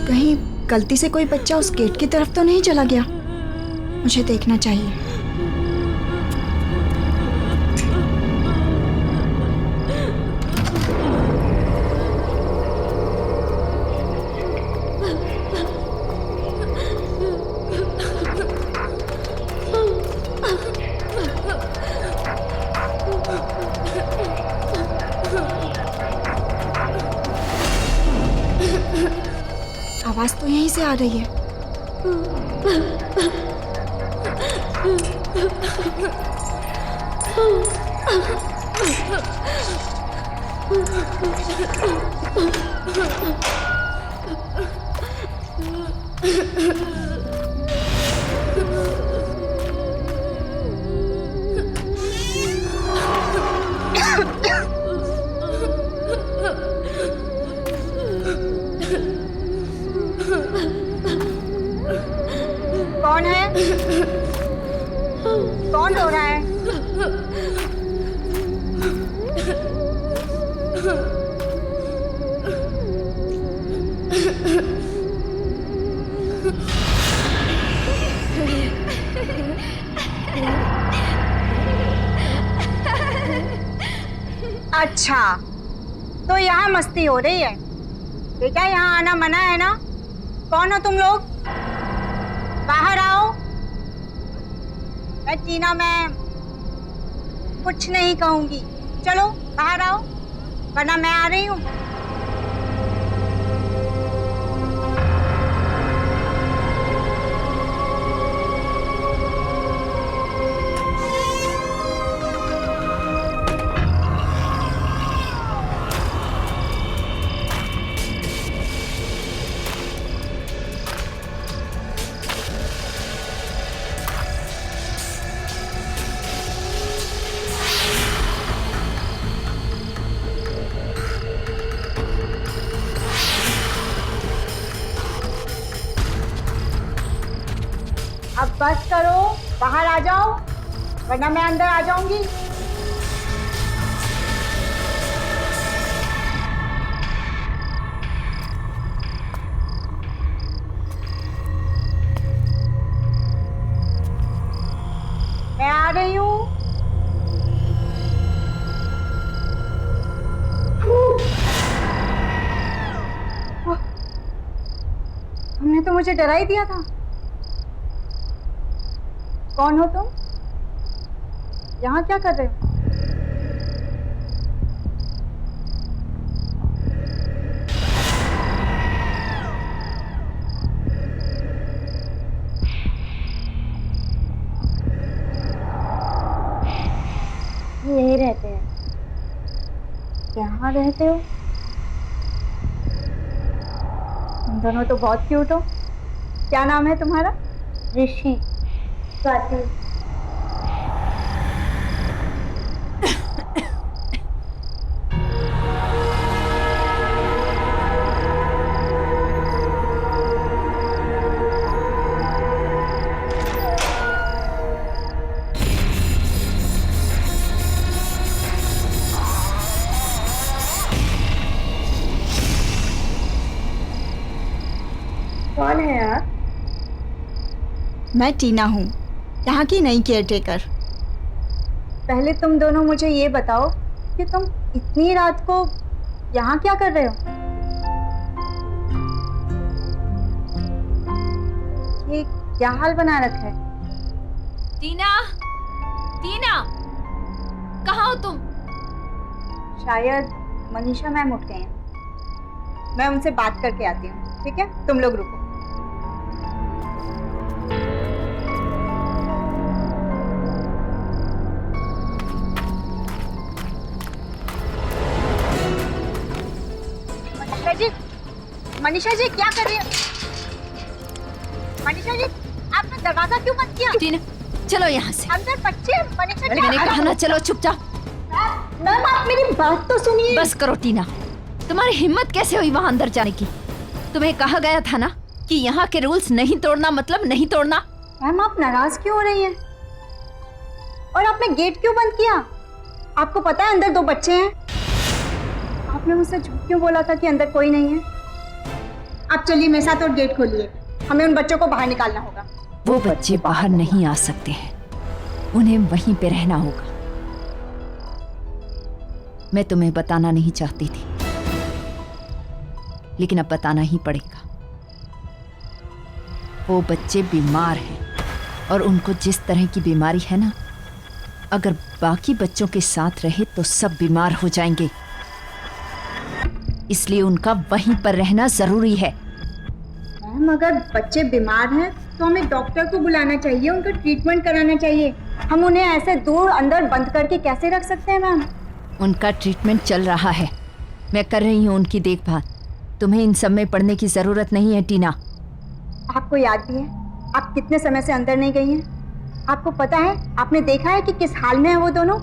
कहीं गलती से कोई बच्चा उस गेट की तरफ तो नहीं चला गया? मुझे देखना चाहिए। आवाज तो यहीं से आ रही है। कौन है? कौन रो रहा है? अच्छा, तो यहाँ मस्ती हो रही है। बेटा यहाँ आना मना है ना? कौन हो तुम लोग? बाहर आओ। मैं टीना मैम कुछ नहीं कहूंगी। चलो बाहर आओ, वरना मैं आ रही हूँ। अब बस करो, बाहर आ जाओ, वरना मैं अंदर आ जाऊंगी। मैं आ रही हूँ। तुमने तो मुझे डरा ही दिया था। कौन हो तुम? यहाँ क्या कर रहे हो? यहीं रहते हैं। यहाँ रहते हो? तुम दोनों तो बहुत क्यूट हो। क्या नाम है तुम्हारा? ऋषि। स्वाति। कौन है आप? मैं टीना हूँ, यहाँ की नई केयरटेकर। पहले तुम दोनों मुझे ये बताओ कि तुम इतनी रात को यहाँ क्या कर रहे हो? ये क्या हाल बना रखा है? टीना, टीना, कहाँ हो तुम? शायद मनीषा मैम उठ गए हैं। मैं उनसे बात करके आती हूँ, ठीक है? तुम लोग रुको। मनीषा जी क्या कर रही है? मनीषा जी आपने दरवाजा क्यों बंद किया? टीना चलो यहाँ से। अंदर बच्चे। मनीषा जी मैंने कहा ना चलो चुपचाप। मैम आप मेरी बात तो सुनिए। बस करो टीना, तुम्हारी हिम्मत कैसे हुई वहां अंदर जाने की? तुम्हें कहा गया था ना कि यहाँ के रूल्स नहीं तोड़ना मतलब नहीं तोड़ना। मैम आप नाराज क्यों हो रही हैं? और आपने गेट क्यों बंद किया? आपको पता है अंदर 2 बच्चे हैं। आपने मुझसे झूठ क्यों बोला था कि अंदर कोई नहीं है? आप चलिए मेरे साथ और गेट खोलिए। हमें उन बच्चों को बाहर निकालना होगा। वो बच्चे बाहर नहीं आ सकते हैं, उन्हें वहीं पे रहना होगा। मैं तुम्हें बताना नहीं चाहती थी, लेकिन अब बताना ही पड़ेगा। वो बच्चे बीमार हैं और उनको जिस तरह की बीमारी है ना, अगर बाकी बच्चों के साथ रहे तो सब बीमार हो जाएंगे। इसलिए उनका वहीं पर रहना जरूरी है। मैम अगर बच्चे बीमार हैं तो हमें डॉक्टर को बुलाना चाहिए, उनका ट्रीटमेंट कराना चाहिए। हम उन्हें ऐसे दूर अंदर बंद करके कैसे रख सकते हैं मैम? उनका ट्रीटमेंट चल रहा है, मैं कर रही हूँ उनकी देखभाल। तुम्हें इन सब में पड़ने की जरूरत नहीं है टीना। आपको याद भी है आप कितने समय से अंदर नहीं गई हैं? आपको पता है, आपने देखा है कि किस हाल में है वो दोनों?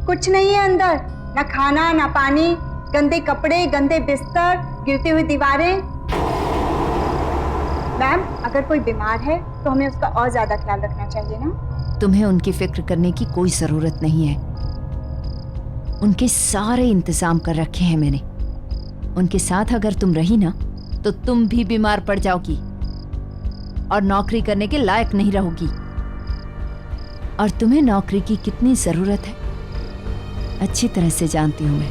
कुछ नहीं है अंदर, ना खाना ना पानी, गंदे कपड़े, गंदे बिस्तर, गिरती हुई दीवारें। मैम अगर कोई बीमार है तो हमें उसका और ज्यादा ख्याल रखना चाहिए ना? तुम्हें उनकी फिक्र करने की कोई जरूरत नहीं है। उनके सारे इंतजाम कर रखे हैं मैंने। उनके साथ अगर तुम रही ना तो तुम भी बीमार पड़ जाओगी और नौकरी करने के लायक नहीं रहोगी। और तुम्हें नौकरी की कितनी जरूरत है अच्छी तरह से जानती हूँ मैं।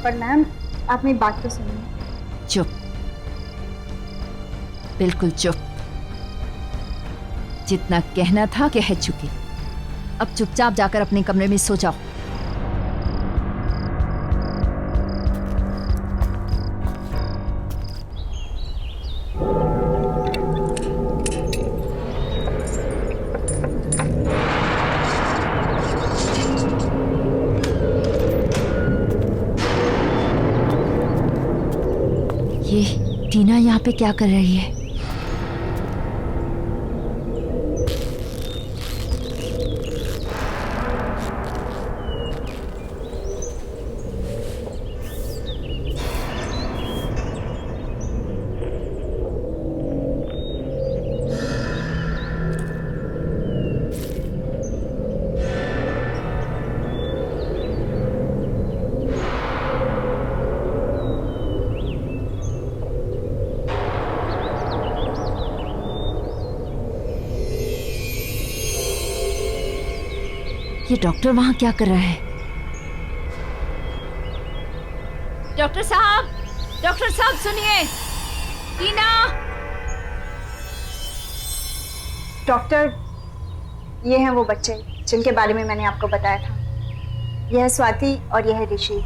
पर मैम आप मेरी बात तो सुनिए। चुप, बिल्कुल चुप। जितना कहना था कह चुकी। अब चुपचाप जाकर अपने कमरे में सो जाओ। ये टीना यहाँ पे क्या कर रही है? ये डॉक्टर वहां क्या कर रहा है? डॉक्टर साहब सुनिए। टीना। डॉक्टर, ये हैं वो बच्चे जिनके बारे में मैंने आपको बताया था। यह है स्वाति और यह है ऋषि।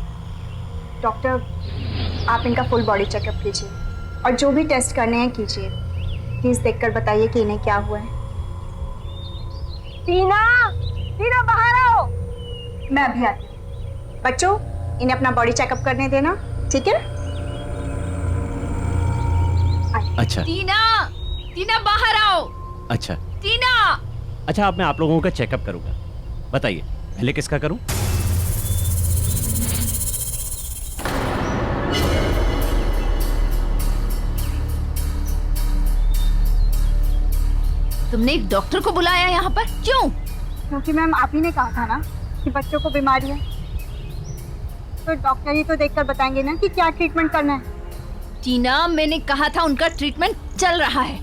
डॉक्टर, आप इनका फुल बॉडी चेकअप कीजिए और जो भी टेस्ट करने हैं कीजिए। प्लीज देखकर बताइए कि इन्हें क्या हुआ है। टीना बाहर आओ। मैं अभी आती हूँ। बच्चों, इन्हें अपना बॉडी चेकअप करने देना, ठीक है? अच्छा। टीना बाहर आओ। अच्छा। टीना। अच्छा, अब मैं आप लोगों का चेकअप करूंगा। बताइए पहले किसका करूं? तुमने एक डॉक्टर को बुलाया यहाँ पर, क्यों? क्योंकि मैम आप ही ने कहा था ना कि बच्चों को बीमारी है, तो डॉक्टर ही तो देखकर बताएंगे ना कि क्या ट्रीटमेंट करना है। टीना, मैंने कहा था उनका ट्रीटमेंट चल रहा है।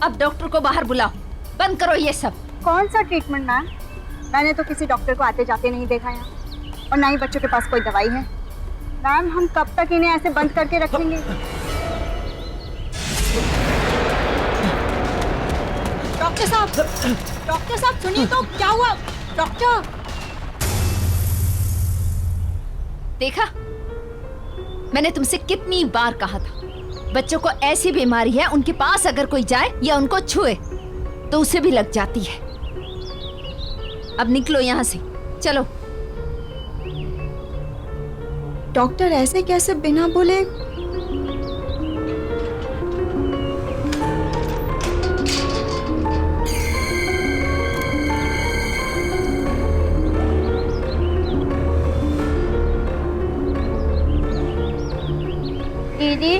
अब डॉक्टर को बाहर बुलाओ। बंद करो ये सब। कौन सा ट्रीटमेंट मैम? मैंने तो किसी डॉक्टर को आते जाते नहीं देखा यहाँ, और ना ही बच्चों के पास कोई दवाई है। मैम, हम कब तक इन्हें ऐसे बंद करके रखेंगे? डॉक्टर साहब सुनिए तो, क्या हुआ? डॉक्टर। देखा, मैंने तुमसे कितनी बार कहा था, बच्चों को ऐसी बीमारी है, उनके पास अगर कोई जाए या उनको छुए तो उसे भी लग जाती है। अब निकलो यहाँ से, चलो। डॉक्टर ऐसे कैसे बिना बोले? दीदी,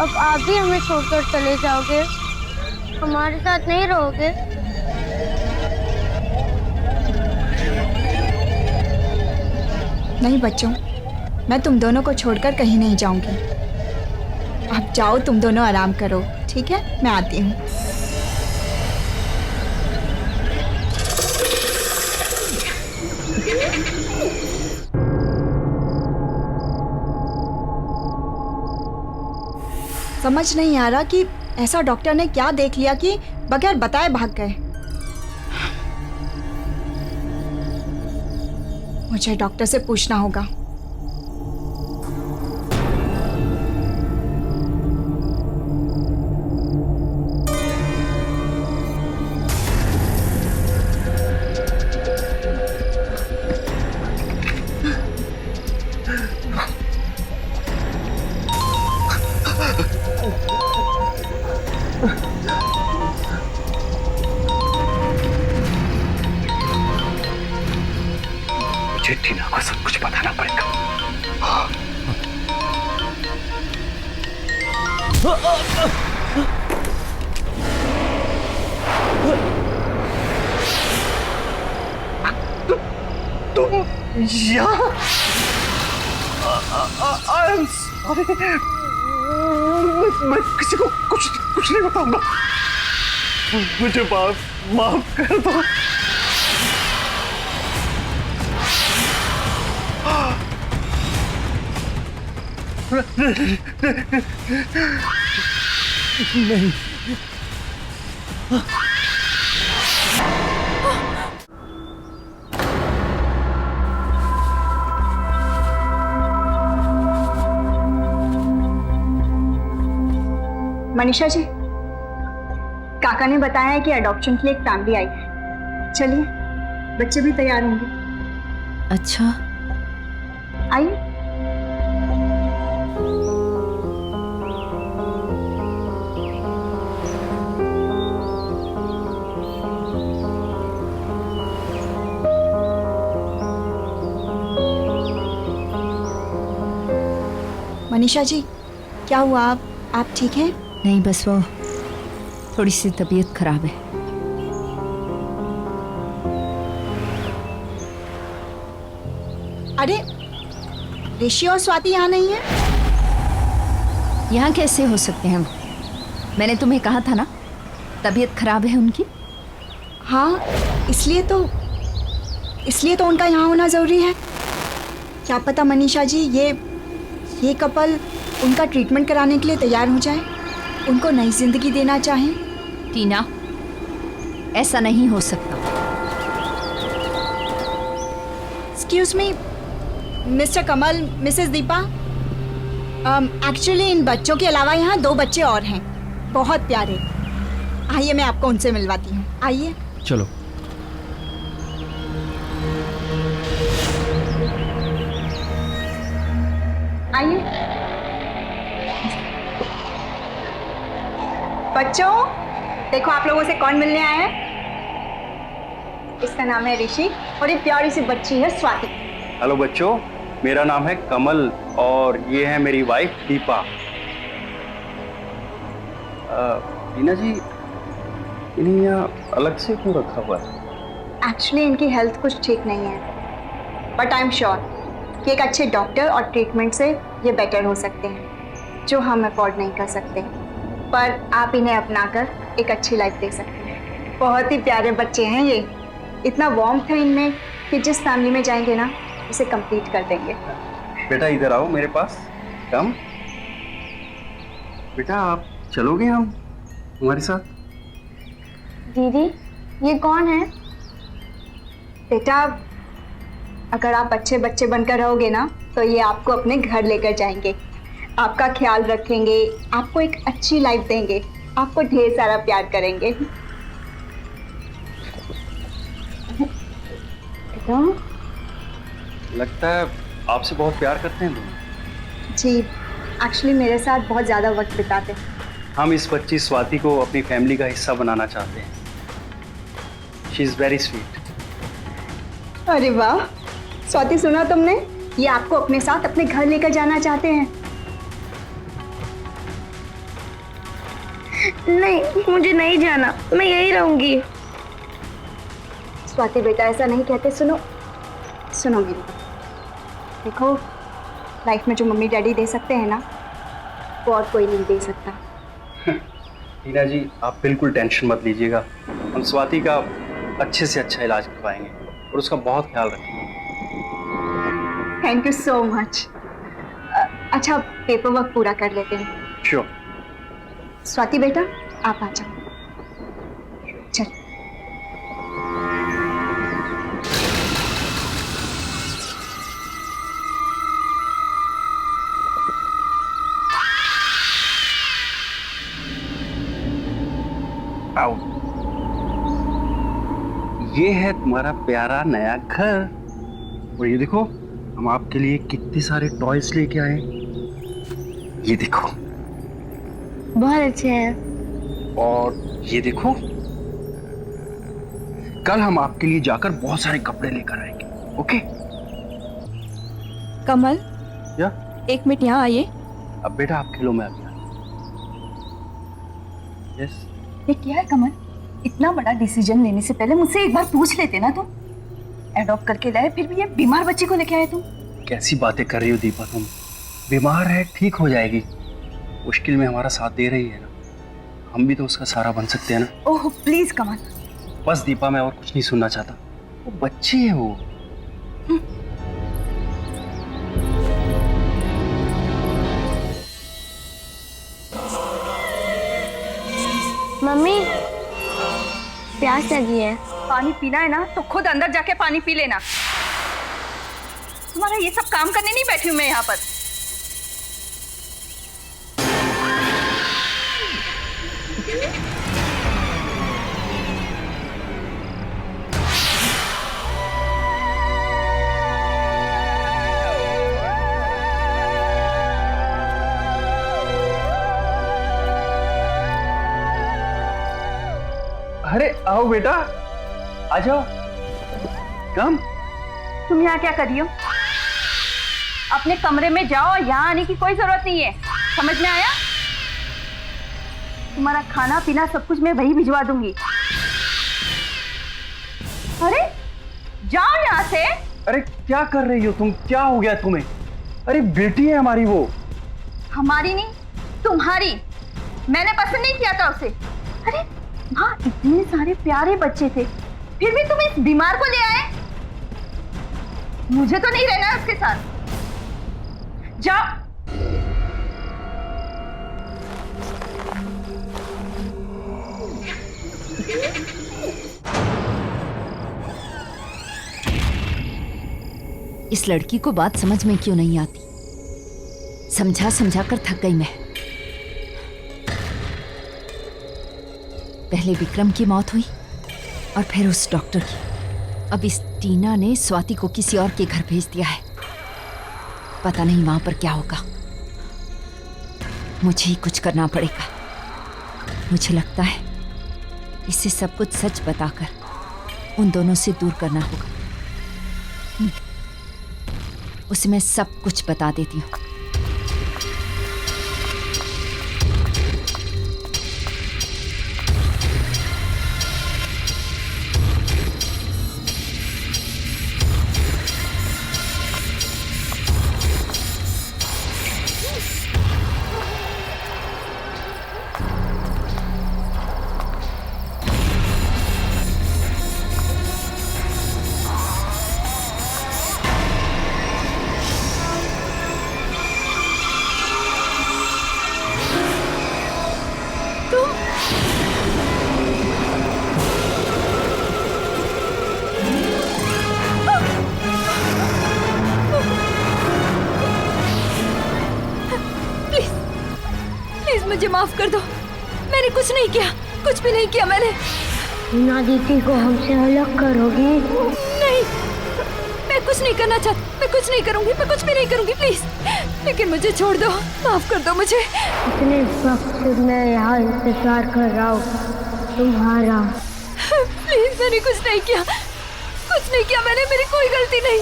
अब आप भी हमें छोड़कर चले जाओगे? हमारे साथ नहीं रहोगे? नहीं बच्चों, मैं तुम दोनों को छोड़कर कहीं नहीं जाऊंगी। आप जाओ, तुम दोनों आराम करो, ठीक है? मैं आती हूँ। समझ नहीं आ रहा कि ऐसा डॉक्टर ने क्या देख लिया कि बगैर बताए भाग गए। मुझे डॉक्टर से पूछना होगा। टीना को सब कुछ बताना पड़ेगा। तुम यहाँ? मैं किसी को कुछ नहीं बताऊंगा। मुझे माफ कर दो। नहीं। मनीषा जी, काका ने बताया है कि अडॉप्शन के लिए एक फैमिली आई है। चलिए, बच्चे भी तैयार होंगे। अच्छा, आइए। मनीषा जी, क्या हुआ? आप ठीक हैं? नहीं, बस वो थोड़ी सी तबीयत खराब है। अरे, ऋषि और स्वाति यहाँ नहीं है? यहाँ कैसे हो सकते हैं वो? मैंने तुम्हें कहा था ना, तबीयत खराब है उनकी। हाँ, इसलिए तो उनका यहाँ होना जरूरी है। क्या पता मनीषा जी, ये कपल उनका ट्रीटमेंट कराने के लिए तैयार हो जाए, उनको नई जिंदगी देना चाहें। टीना, ऐसा नहीं हो सकता। Excuse me, mister Kamal, Mrs Deepa, actually in बच्चों के अलावा यहाँ 2 बच्चे और हैं, बहुत प्यारे। आइए, मैं आपको उनसे मिलवाती हूँ। आइए। चलो। आइए। बच्चों, देखो आप लोगों से कौन मिलने आया है। इसका नाम है ऋषि और ये प्यारी सी बच्ची है स्वाति। हेलो बच्चों, मेरा नाम है कमल और ये है मेरी वाइफ दीपा। टीना जी, इन्हें यहाँ अलग से क्यों रखा हुआ है? एक्चुअली इनकी हेल्थ कुछ ठीक नहीं है, बट आई एम श्योर कि एक अच्छे डॉक्टर और ट्रीटमेंट से ये बेटर हो सकते हैं, जो हम अफोर्ड नहीं कर सकते। पर आप इन्हें अपनाकर एक अच्छी लाइफ दे सकते हैं। बहुत ही प्यारे बच्चे हैं ये, इतना वार्म है इनमें कि जिस फैमिली में जाएंगे ना, उसे कंप्लीट कर देंगे। बेटा इधर आओ मेरे पास, कम। बेटा आप चलोगे हम हमारे साथ? दीदी, ये कौन है? बेटा, अगर आप अच्छे बच्चे बनकर रहोगे ना, तो ये आपको अपने घर लेकर जाएंगे, आपका ख्याल रखेंगे, आपको एक अच्छी लाइफ देंगे, आपको ढेर सारा प्यार करेंगे। लगता है आपसे बहुत प्यार करते हैं तुम। जी, एक्चुअली मेरे साथ बहुत ज़्यादा वक्त बिताते हैं। हम इस बच्ची स्वाति को अपनी फैमिली का हिस्सा बनाना चाहते हैं। She is very sweet. अरे वाह स्वाति, सुना तुमने? ये आपको अपने साथ अपने घर लेकर जाना चाहते हैं। नहीं, मुझे नहीं जाना, मैं यहीं रहूंगी। स्वाति बेटा, ऐसा नहीं कहते। सुनो मेरी बात। देखो, लाइफ में जो मम्मी डैडी दे सकते हैं ना, वो और कोई नहीं दे सकता। टीना जी, आप बिल्कुल टेंशन मत लीजिएगा, हम स्वाति का अच्छे से अच्छा इलाज करवाएंगे और उसका बहुत ख्याल रखेंगे। Thank you so much. अच्छा, पेपर वर्क पूरा कर लेते हैं। श्योर। स्वाति बेटा, आप आ जाओ। चल। आओ। ये है तुम्हारा प्यारा नया घर और ये देखो, हम आपके लिए कितने सारे टॉयज लेके आए। ये देखो, बहुत अच्छे हैं। और ये देखो, कल हम आपके लिए जाकर बहुत सारे कपड़े लेकर आएंगे। ओके? कमल, क्या? 1 मिनट यहाँ आइए। अब बेटा आप खेलो, मैं आ गया। यस। ये क्या है कमल? इतना बड़ा डिसीजन लेने से पहले मुझसे एक बार पूछ लेते ना तुम। एडॉप्ट करके लाए, फिर भी ये बीमार बच्ची को लेके आए तुम। कैसी बातें कर रही हो दीपा तुम? बीमार है, ठीक हो जाएगी। मुश्किल में हमारा साथ दे रही है ना, हम भी तो उसका सहारा बन सकते हैं ना। ओह प्लीज कमल। बस दीपा, मैं और कुछ नहीं सुनना चाहता। वो बच्ची है वो। मम्मी प्यास लगी है। पानी पीना है ना तो खुद अंदर जाके पानी पी लेना। तुम्हारा ये सब काम करने नहीं बैठी हूं मैं यहाँ पर। अरे आओ बेटा, आ जाओ। कम। तुम यहाँ क्या कर रही हो? अपने कमरे में जाओ, यहाँ आने की कोई जरूरत नहीं है। समझ में आया? तुम्हारा खाना पीना सब कुछ मैं वही भिजवा दूंगी। अरे जाओ यहाँ से। अरे क्या कर रही हो तुम? क्या हो गया तुम्हें? अरे बेटी है हमारी वो। हमारी नहीं, तुम्हारी। मैंने पसंद नहीं किया था उसे। अरे वहाँ इतने सारे प्यारे बच्चे थे, फिर भी तुम इस बीमार को ले आए। मुझे तो नहीं रहना उसके साथ। जाओ। इस लड़की को बात समझ में क्यों नहीं आती? समझा समझा कर थक गई मैं। पहले विक्रम की मौत हुई और फिर उस डॉक्टर की। अब इस टीना ने स्वाति को किसी और के घर भेज दिया है। पता नहीं वहां पर क्या होगा। मुझे ही कुछ करना पड़ेगा। मुझे लगता है इसे सब कुछ सच बताकर उन दोनों से दूर करना होगा। उसे मैं सब कुछ बता देती हूँ। मुझे माफ कर दो। मैंने कुछ नहीं किया, कुछ भी नहीं किया मैंने। ना दीदी को हमसे अलग करोगी? नहीं, मैं कुछ नहीं करना चाहती। मैं कुछ नहीं करूंगी, मैं कुछ भी नहीं करूंगी, प्लीज। लेकिन मुझे छोड़ दो, माफ कर दो मुझे। इतने वक्त से मैं यहाँ इंतजार कर रहा हूँ तुम्हारा। प्लीज, मैंने कुछ नहीं किया, कुछ नहीं किया मैंने। मेरी कोई गलती नहीं।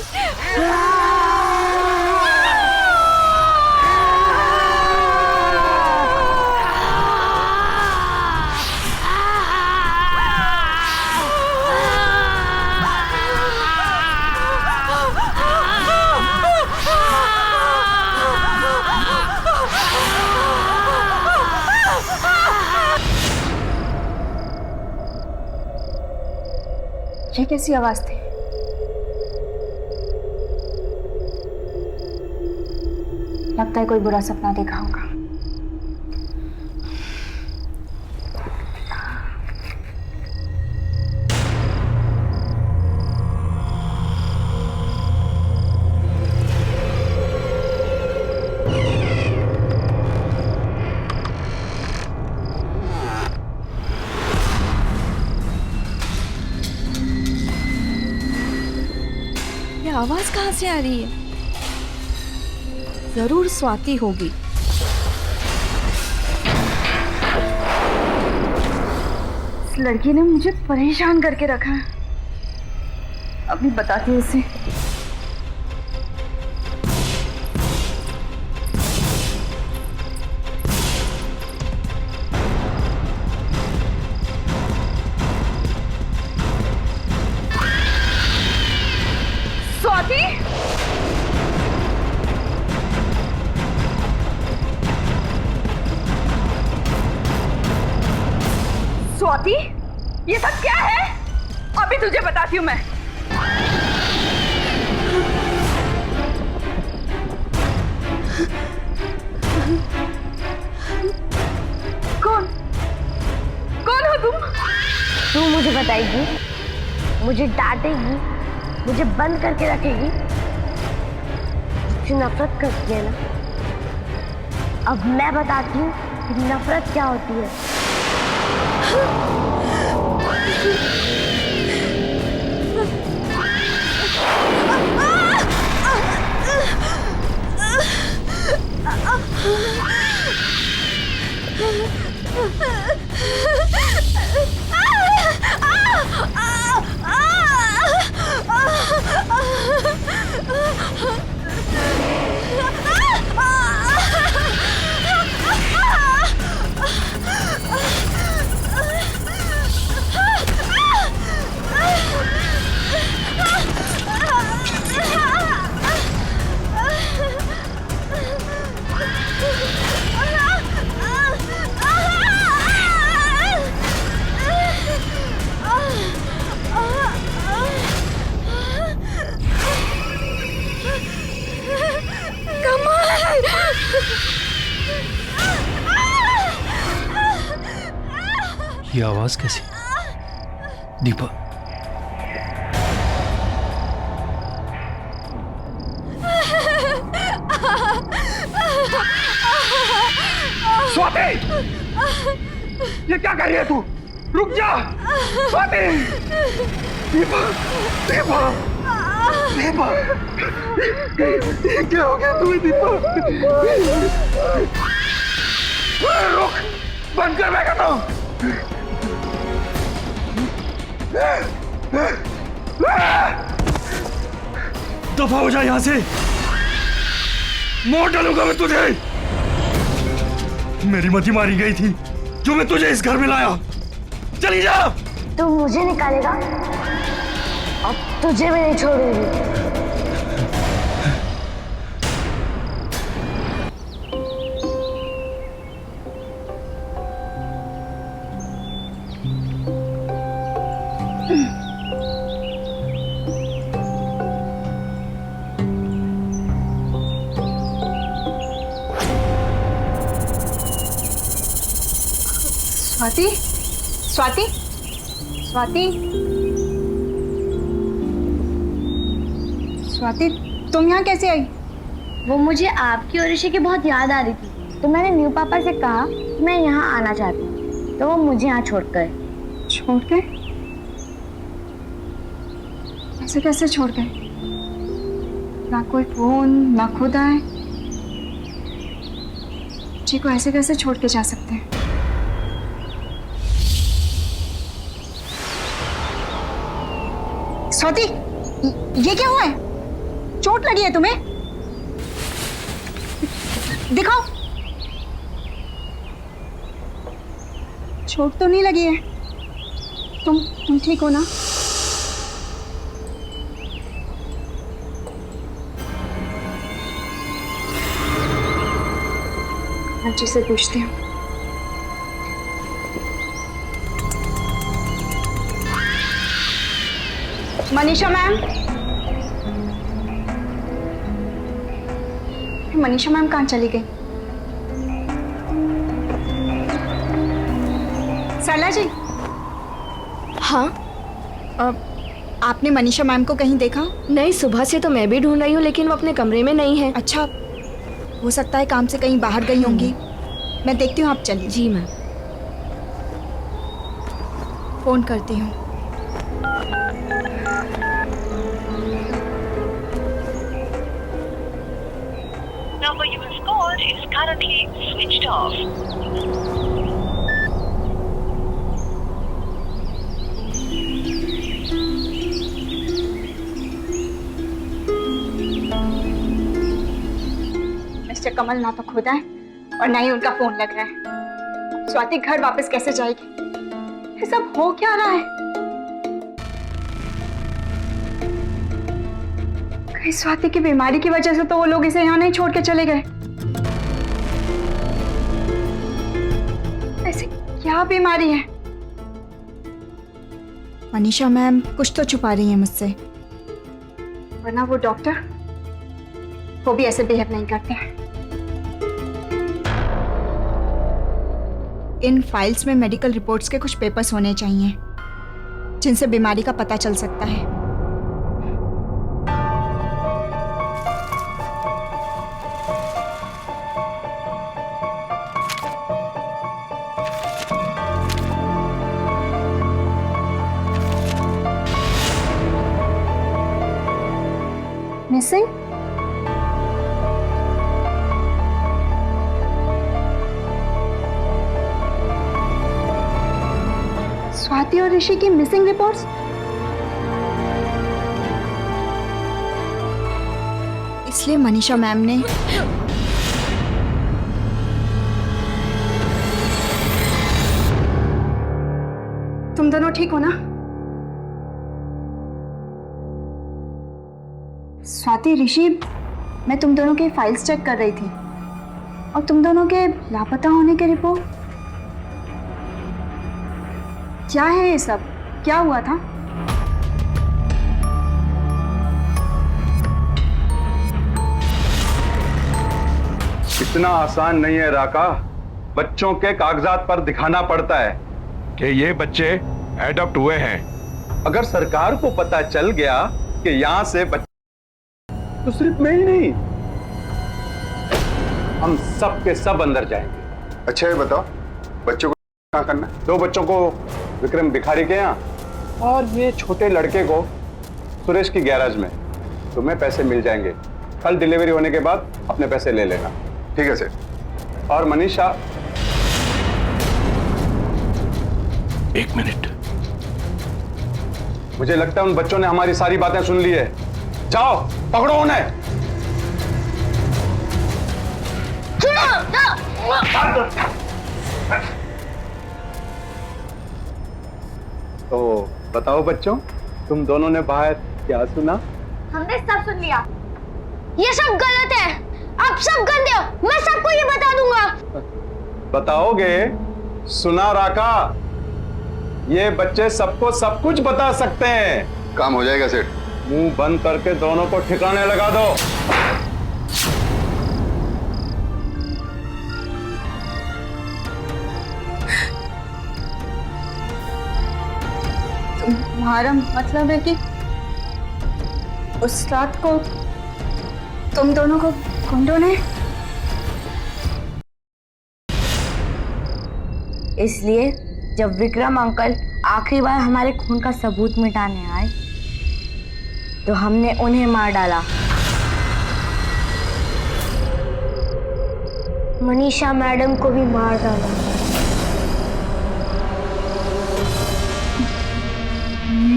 ये कैसी आवाज थी? लगता है कोई बुरा सपना देखा होगा। आवाज कहां से आ रही है? जरूर स्वाति होगी। इस लड़की ने मुझे परेशान करके रखा है। अभी बताती हूँ उसे। स्वाति, है? अभी तुझे बताती हूँ मैं। कौन हो तुम? तू मुझे बताएगी, मुझे डांटेगी, मुझे बंद करके रखेगी, मुझसे नफरत करती है ना? अब मैं बताती हूँ कि नफरत क्या होती है। ये आवाज कैसी? दीपा, स्वाति, ये क्या कर रही है तू? रुक जा स्वाति। दीपा, दीपा, दीपा, ये क्या हो गया तुम्हें दीपा? रुक, बंद कर, मैं कहता हूँ। दफा हो जा यहां से, मार डालूंगा मैं तुझे। मेरी मती मारी गई थी जो मैं तुझे इस घर में लाया। चली जा। तू मुझे निकालेगा, अब तुझे भी नहीं छोड़ूंगी। स्वाति, स्वाति, स्वाति, स्वाति, तुम यहाँ कैसे आई? वो मुझे आपकी और ऋषि की बहुत याद आ रही थी, तो मैंने न्यू पापा से कहा कि मैं यहाँ आना चाहती हूँ, तो वो मुझे यहाँ छोड़ गए। छोड़ गए? ऐसे कैसे छोड़ गए? ना कोई फोन, ना खुद आए। जी को ऐसे कैसे छोड़ के जा सकते हैं? स्वाति, ये क्या हुआ है? चोट लगी है तुम्हें? दिखाओ। चोट तो नहीं लगी है। तुम ठीक हो ना? आंटी से पूछती हूँ। मनीषा मैम, मनीषा मैम कहाँ चली गई? सरला जी। हाँ, आपने मनीषा मैम को कहीं देखा? नहीं, सुबह से तो मैं भी ढूंढ रही हूँ, लेकिन वो अपने कमरे में नहीं है। अच्छा, हो सकता है काम से कहीं बाहर गई होंगी। मैं देखती हूँ, आप चलिए। जी मैम। फोन करती हूँ। Number you have called is currently switched off. Mister Kamal ना तो खुद आए और ना ही उनका फोन लग रहा है। स्वाति घर वापस कैसे जाएगी? ये सब हो क्या रहा है? कहीं स्वाति की बीमारी की वजह से तो वो लोग इसे यहाँ नहीं छोड़ के चले गए। ऐसी क्या बीमारी है? मनीषा मैम कुछ तो छुपा रही हैं मुझसे, वरना वो डॉक्टर वो भी ऐसे बिहेव नहीं करते हैं। इन फाइल्स में मेडिकल रिपोर्ट्स के कुछ पेपर्स होने चाहिए जिनसे बीमारी का पता चल सकता है। मिसिंग? स्वाति और ऋषि की मिसिंग रिपोर्ट्स? इसलिए मनीषा मैम ने तुम दोनों ठीक हो ना? स्वाति, ऋषि, मैं तुम दोनों के फाइल्स चेक कर रही थी और तुम दोनों के लापता होने के रिपोर्ट। क्या है ये सब? क्या हुआ था? इतना आसान नहीं है राका, बच्चों के कागजात पर दिखाना पड़ता है कि ये बच्चे एडॉप्ट हुए हैं। अगर सरकार को पता चल गया कि यहाँ से बच्चे, तो सिर्फ मैं ही नहीं, हम सब के सब अंदर जाएंगे। अच्छा ये बताओ, बच्चों को क्या करना है? 2 बच्चों को विक्रम भिखारी के यहाँ और ये छोटे लड़के को सुरेश की गैराज में। तुम्हें पैसे मिल जाएंगे, कल डिलीवरी होने के बाद अपने पैसे ले लेना। ठीक है सर। और मनीषा, 1 मिनट, मुझे लगता है उन बच्चों ने हमारी सारी बातें सुन ली है। जाओ पकड़ो उन्हें। तो बताओ बच्चों, तुम दोनों ने बाहर क्या सुना? हमने सब सुन लिया। ये सब गलत है, आप सब गंदे हो, मैं सबको ये बता दूंगा। बताओगे? सुना राका, ये बच्चे सबको सब कुछ बता सकते हैं। काम हो जाएगा सेठ। मुंह बंद करके दोनों को ठिकाने लगा दो। तुम्हारा मतलब है कि उस रात को तुम दोनों को गुंडों ने? इसलिए जब विक्रम अंकल आखिरी बार हमारे खून का सबूत मिटाने आए तो हमने उन्हें मार डाला। मनीषा मैडम को भी मार डाला।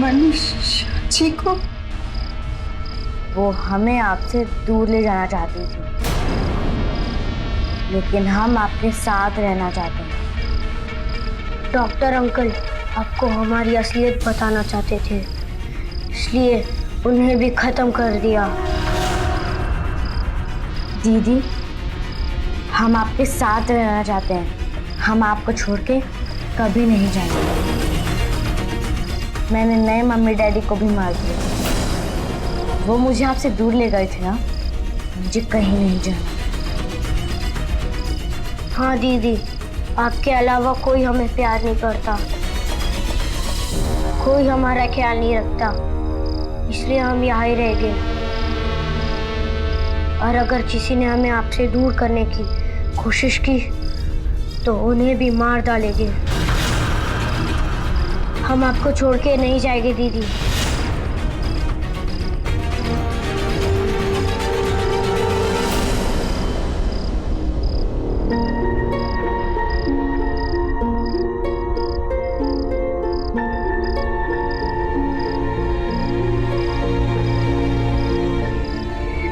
मनीषा जी को? वो हमें आपसे दूर ले जाना चाहती थी, लेकिन हम आपके साथ रहना चाहते हैं। डॉक्टर अंकल आपको हमारी असलियत बताना चाहते थे, इसलिए उन्हें भी खत्म कर दिया। दीदी, हम आपके साथ रहना चाहते हैं, हम आपको छोड़ के कभी नहीं जाएंगे। मैंने नए मम्मी डैडी को भी मार दिया। वो मुझे आपसे दूर ले गए थे ना, मुझे कहीं नहीं जाना। हाँ दीदी, आपके अलावा कोई हमें प्यार नहीं करता, कोई हमारा ख्याल नहीं रखता, इसलिए हम यहाँ ही रह गए। और अगर किसी ने हमें आपसे दूर करने की कोशिश की तो उन्हें भी मार डालेंगे। हम आपको छोड़ के नहीं जाएंगे दीदी।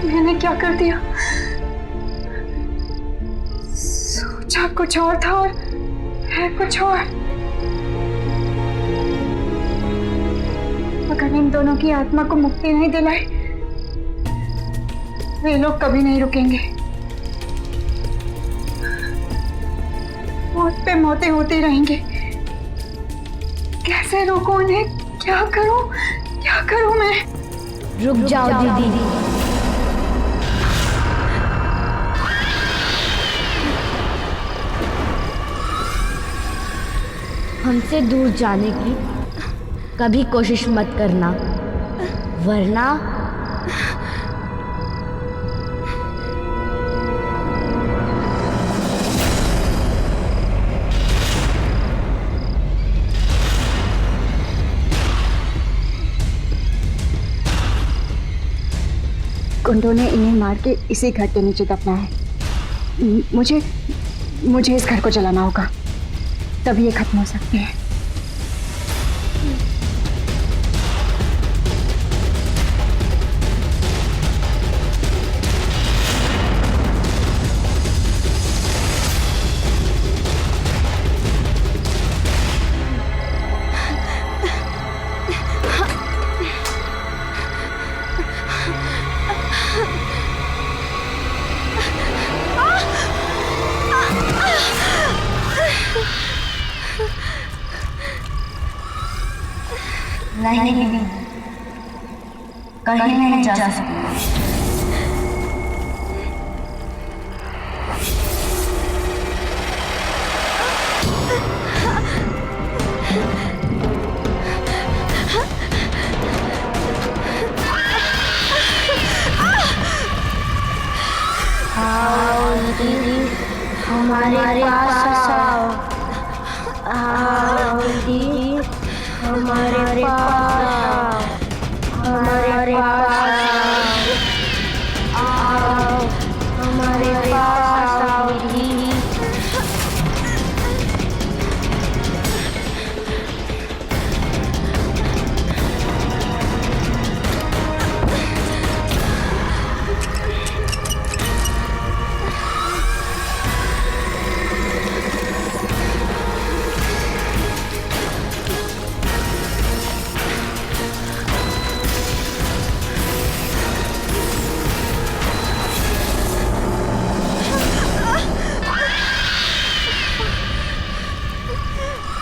मैंने क्या कर दिया? सोचा कुछ और था और है कुछ और। अगर इन दोनों की आत्मा को मुक्ति नहीं दिलाई, वे लोग कभी नहीं रुकेंगे। मौत पे मौतें होती रहेंगे। कैसे रोको उन्हें? क्या करूं मैं? रुक जाओ दीदी। हमसे दूर जाने की कभी कोशिश मत करना, वरना गुंडों ने इन्हें मार के इसी घर के नीचे दफना है। मुझे इस घर को जलाना होगा, तभी ये खत्म हो सकते हैं। नहीं दीदी, कहीं नहीं जा सकते। आओ दीदी, हमारे पास आओ। आओ दीदी, हमारे पास, हमारे पास आओ, हमारे पास आओ दीदी।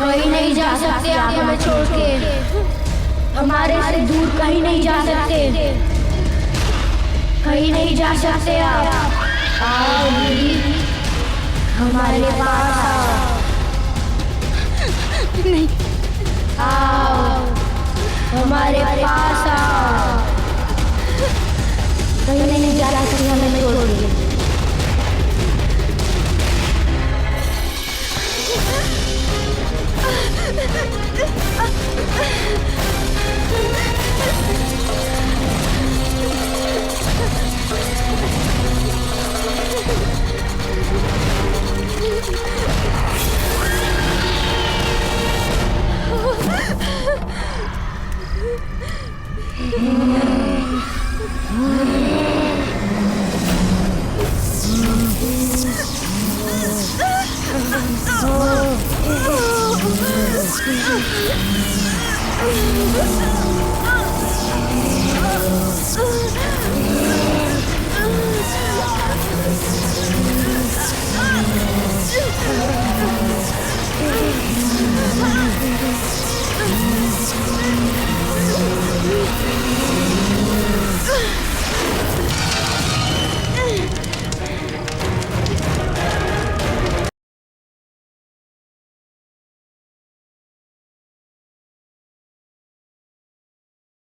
कहीं नहीं जा सकते आप हमें छोड़ के, हमारे से दूर कहीं नहीं जा सकते, कहीं नहीं जा सकते आप। आओ दीदी, हमारे पास आओ। नहीं, आओ हमारे पास आओ। कहीं नहीं जा सकते हमें छोड़ के। Oh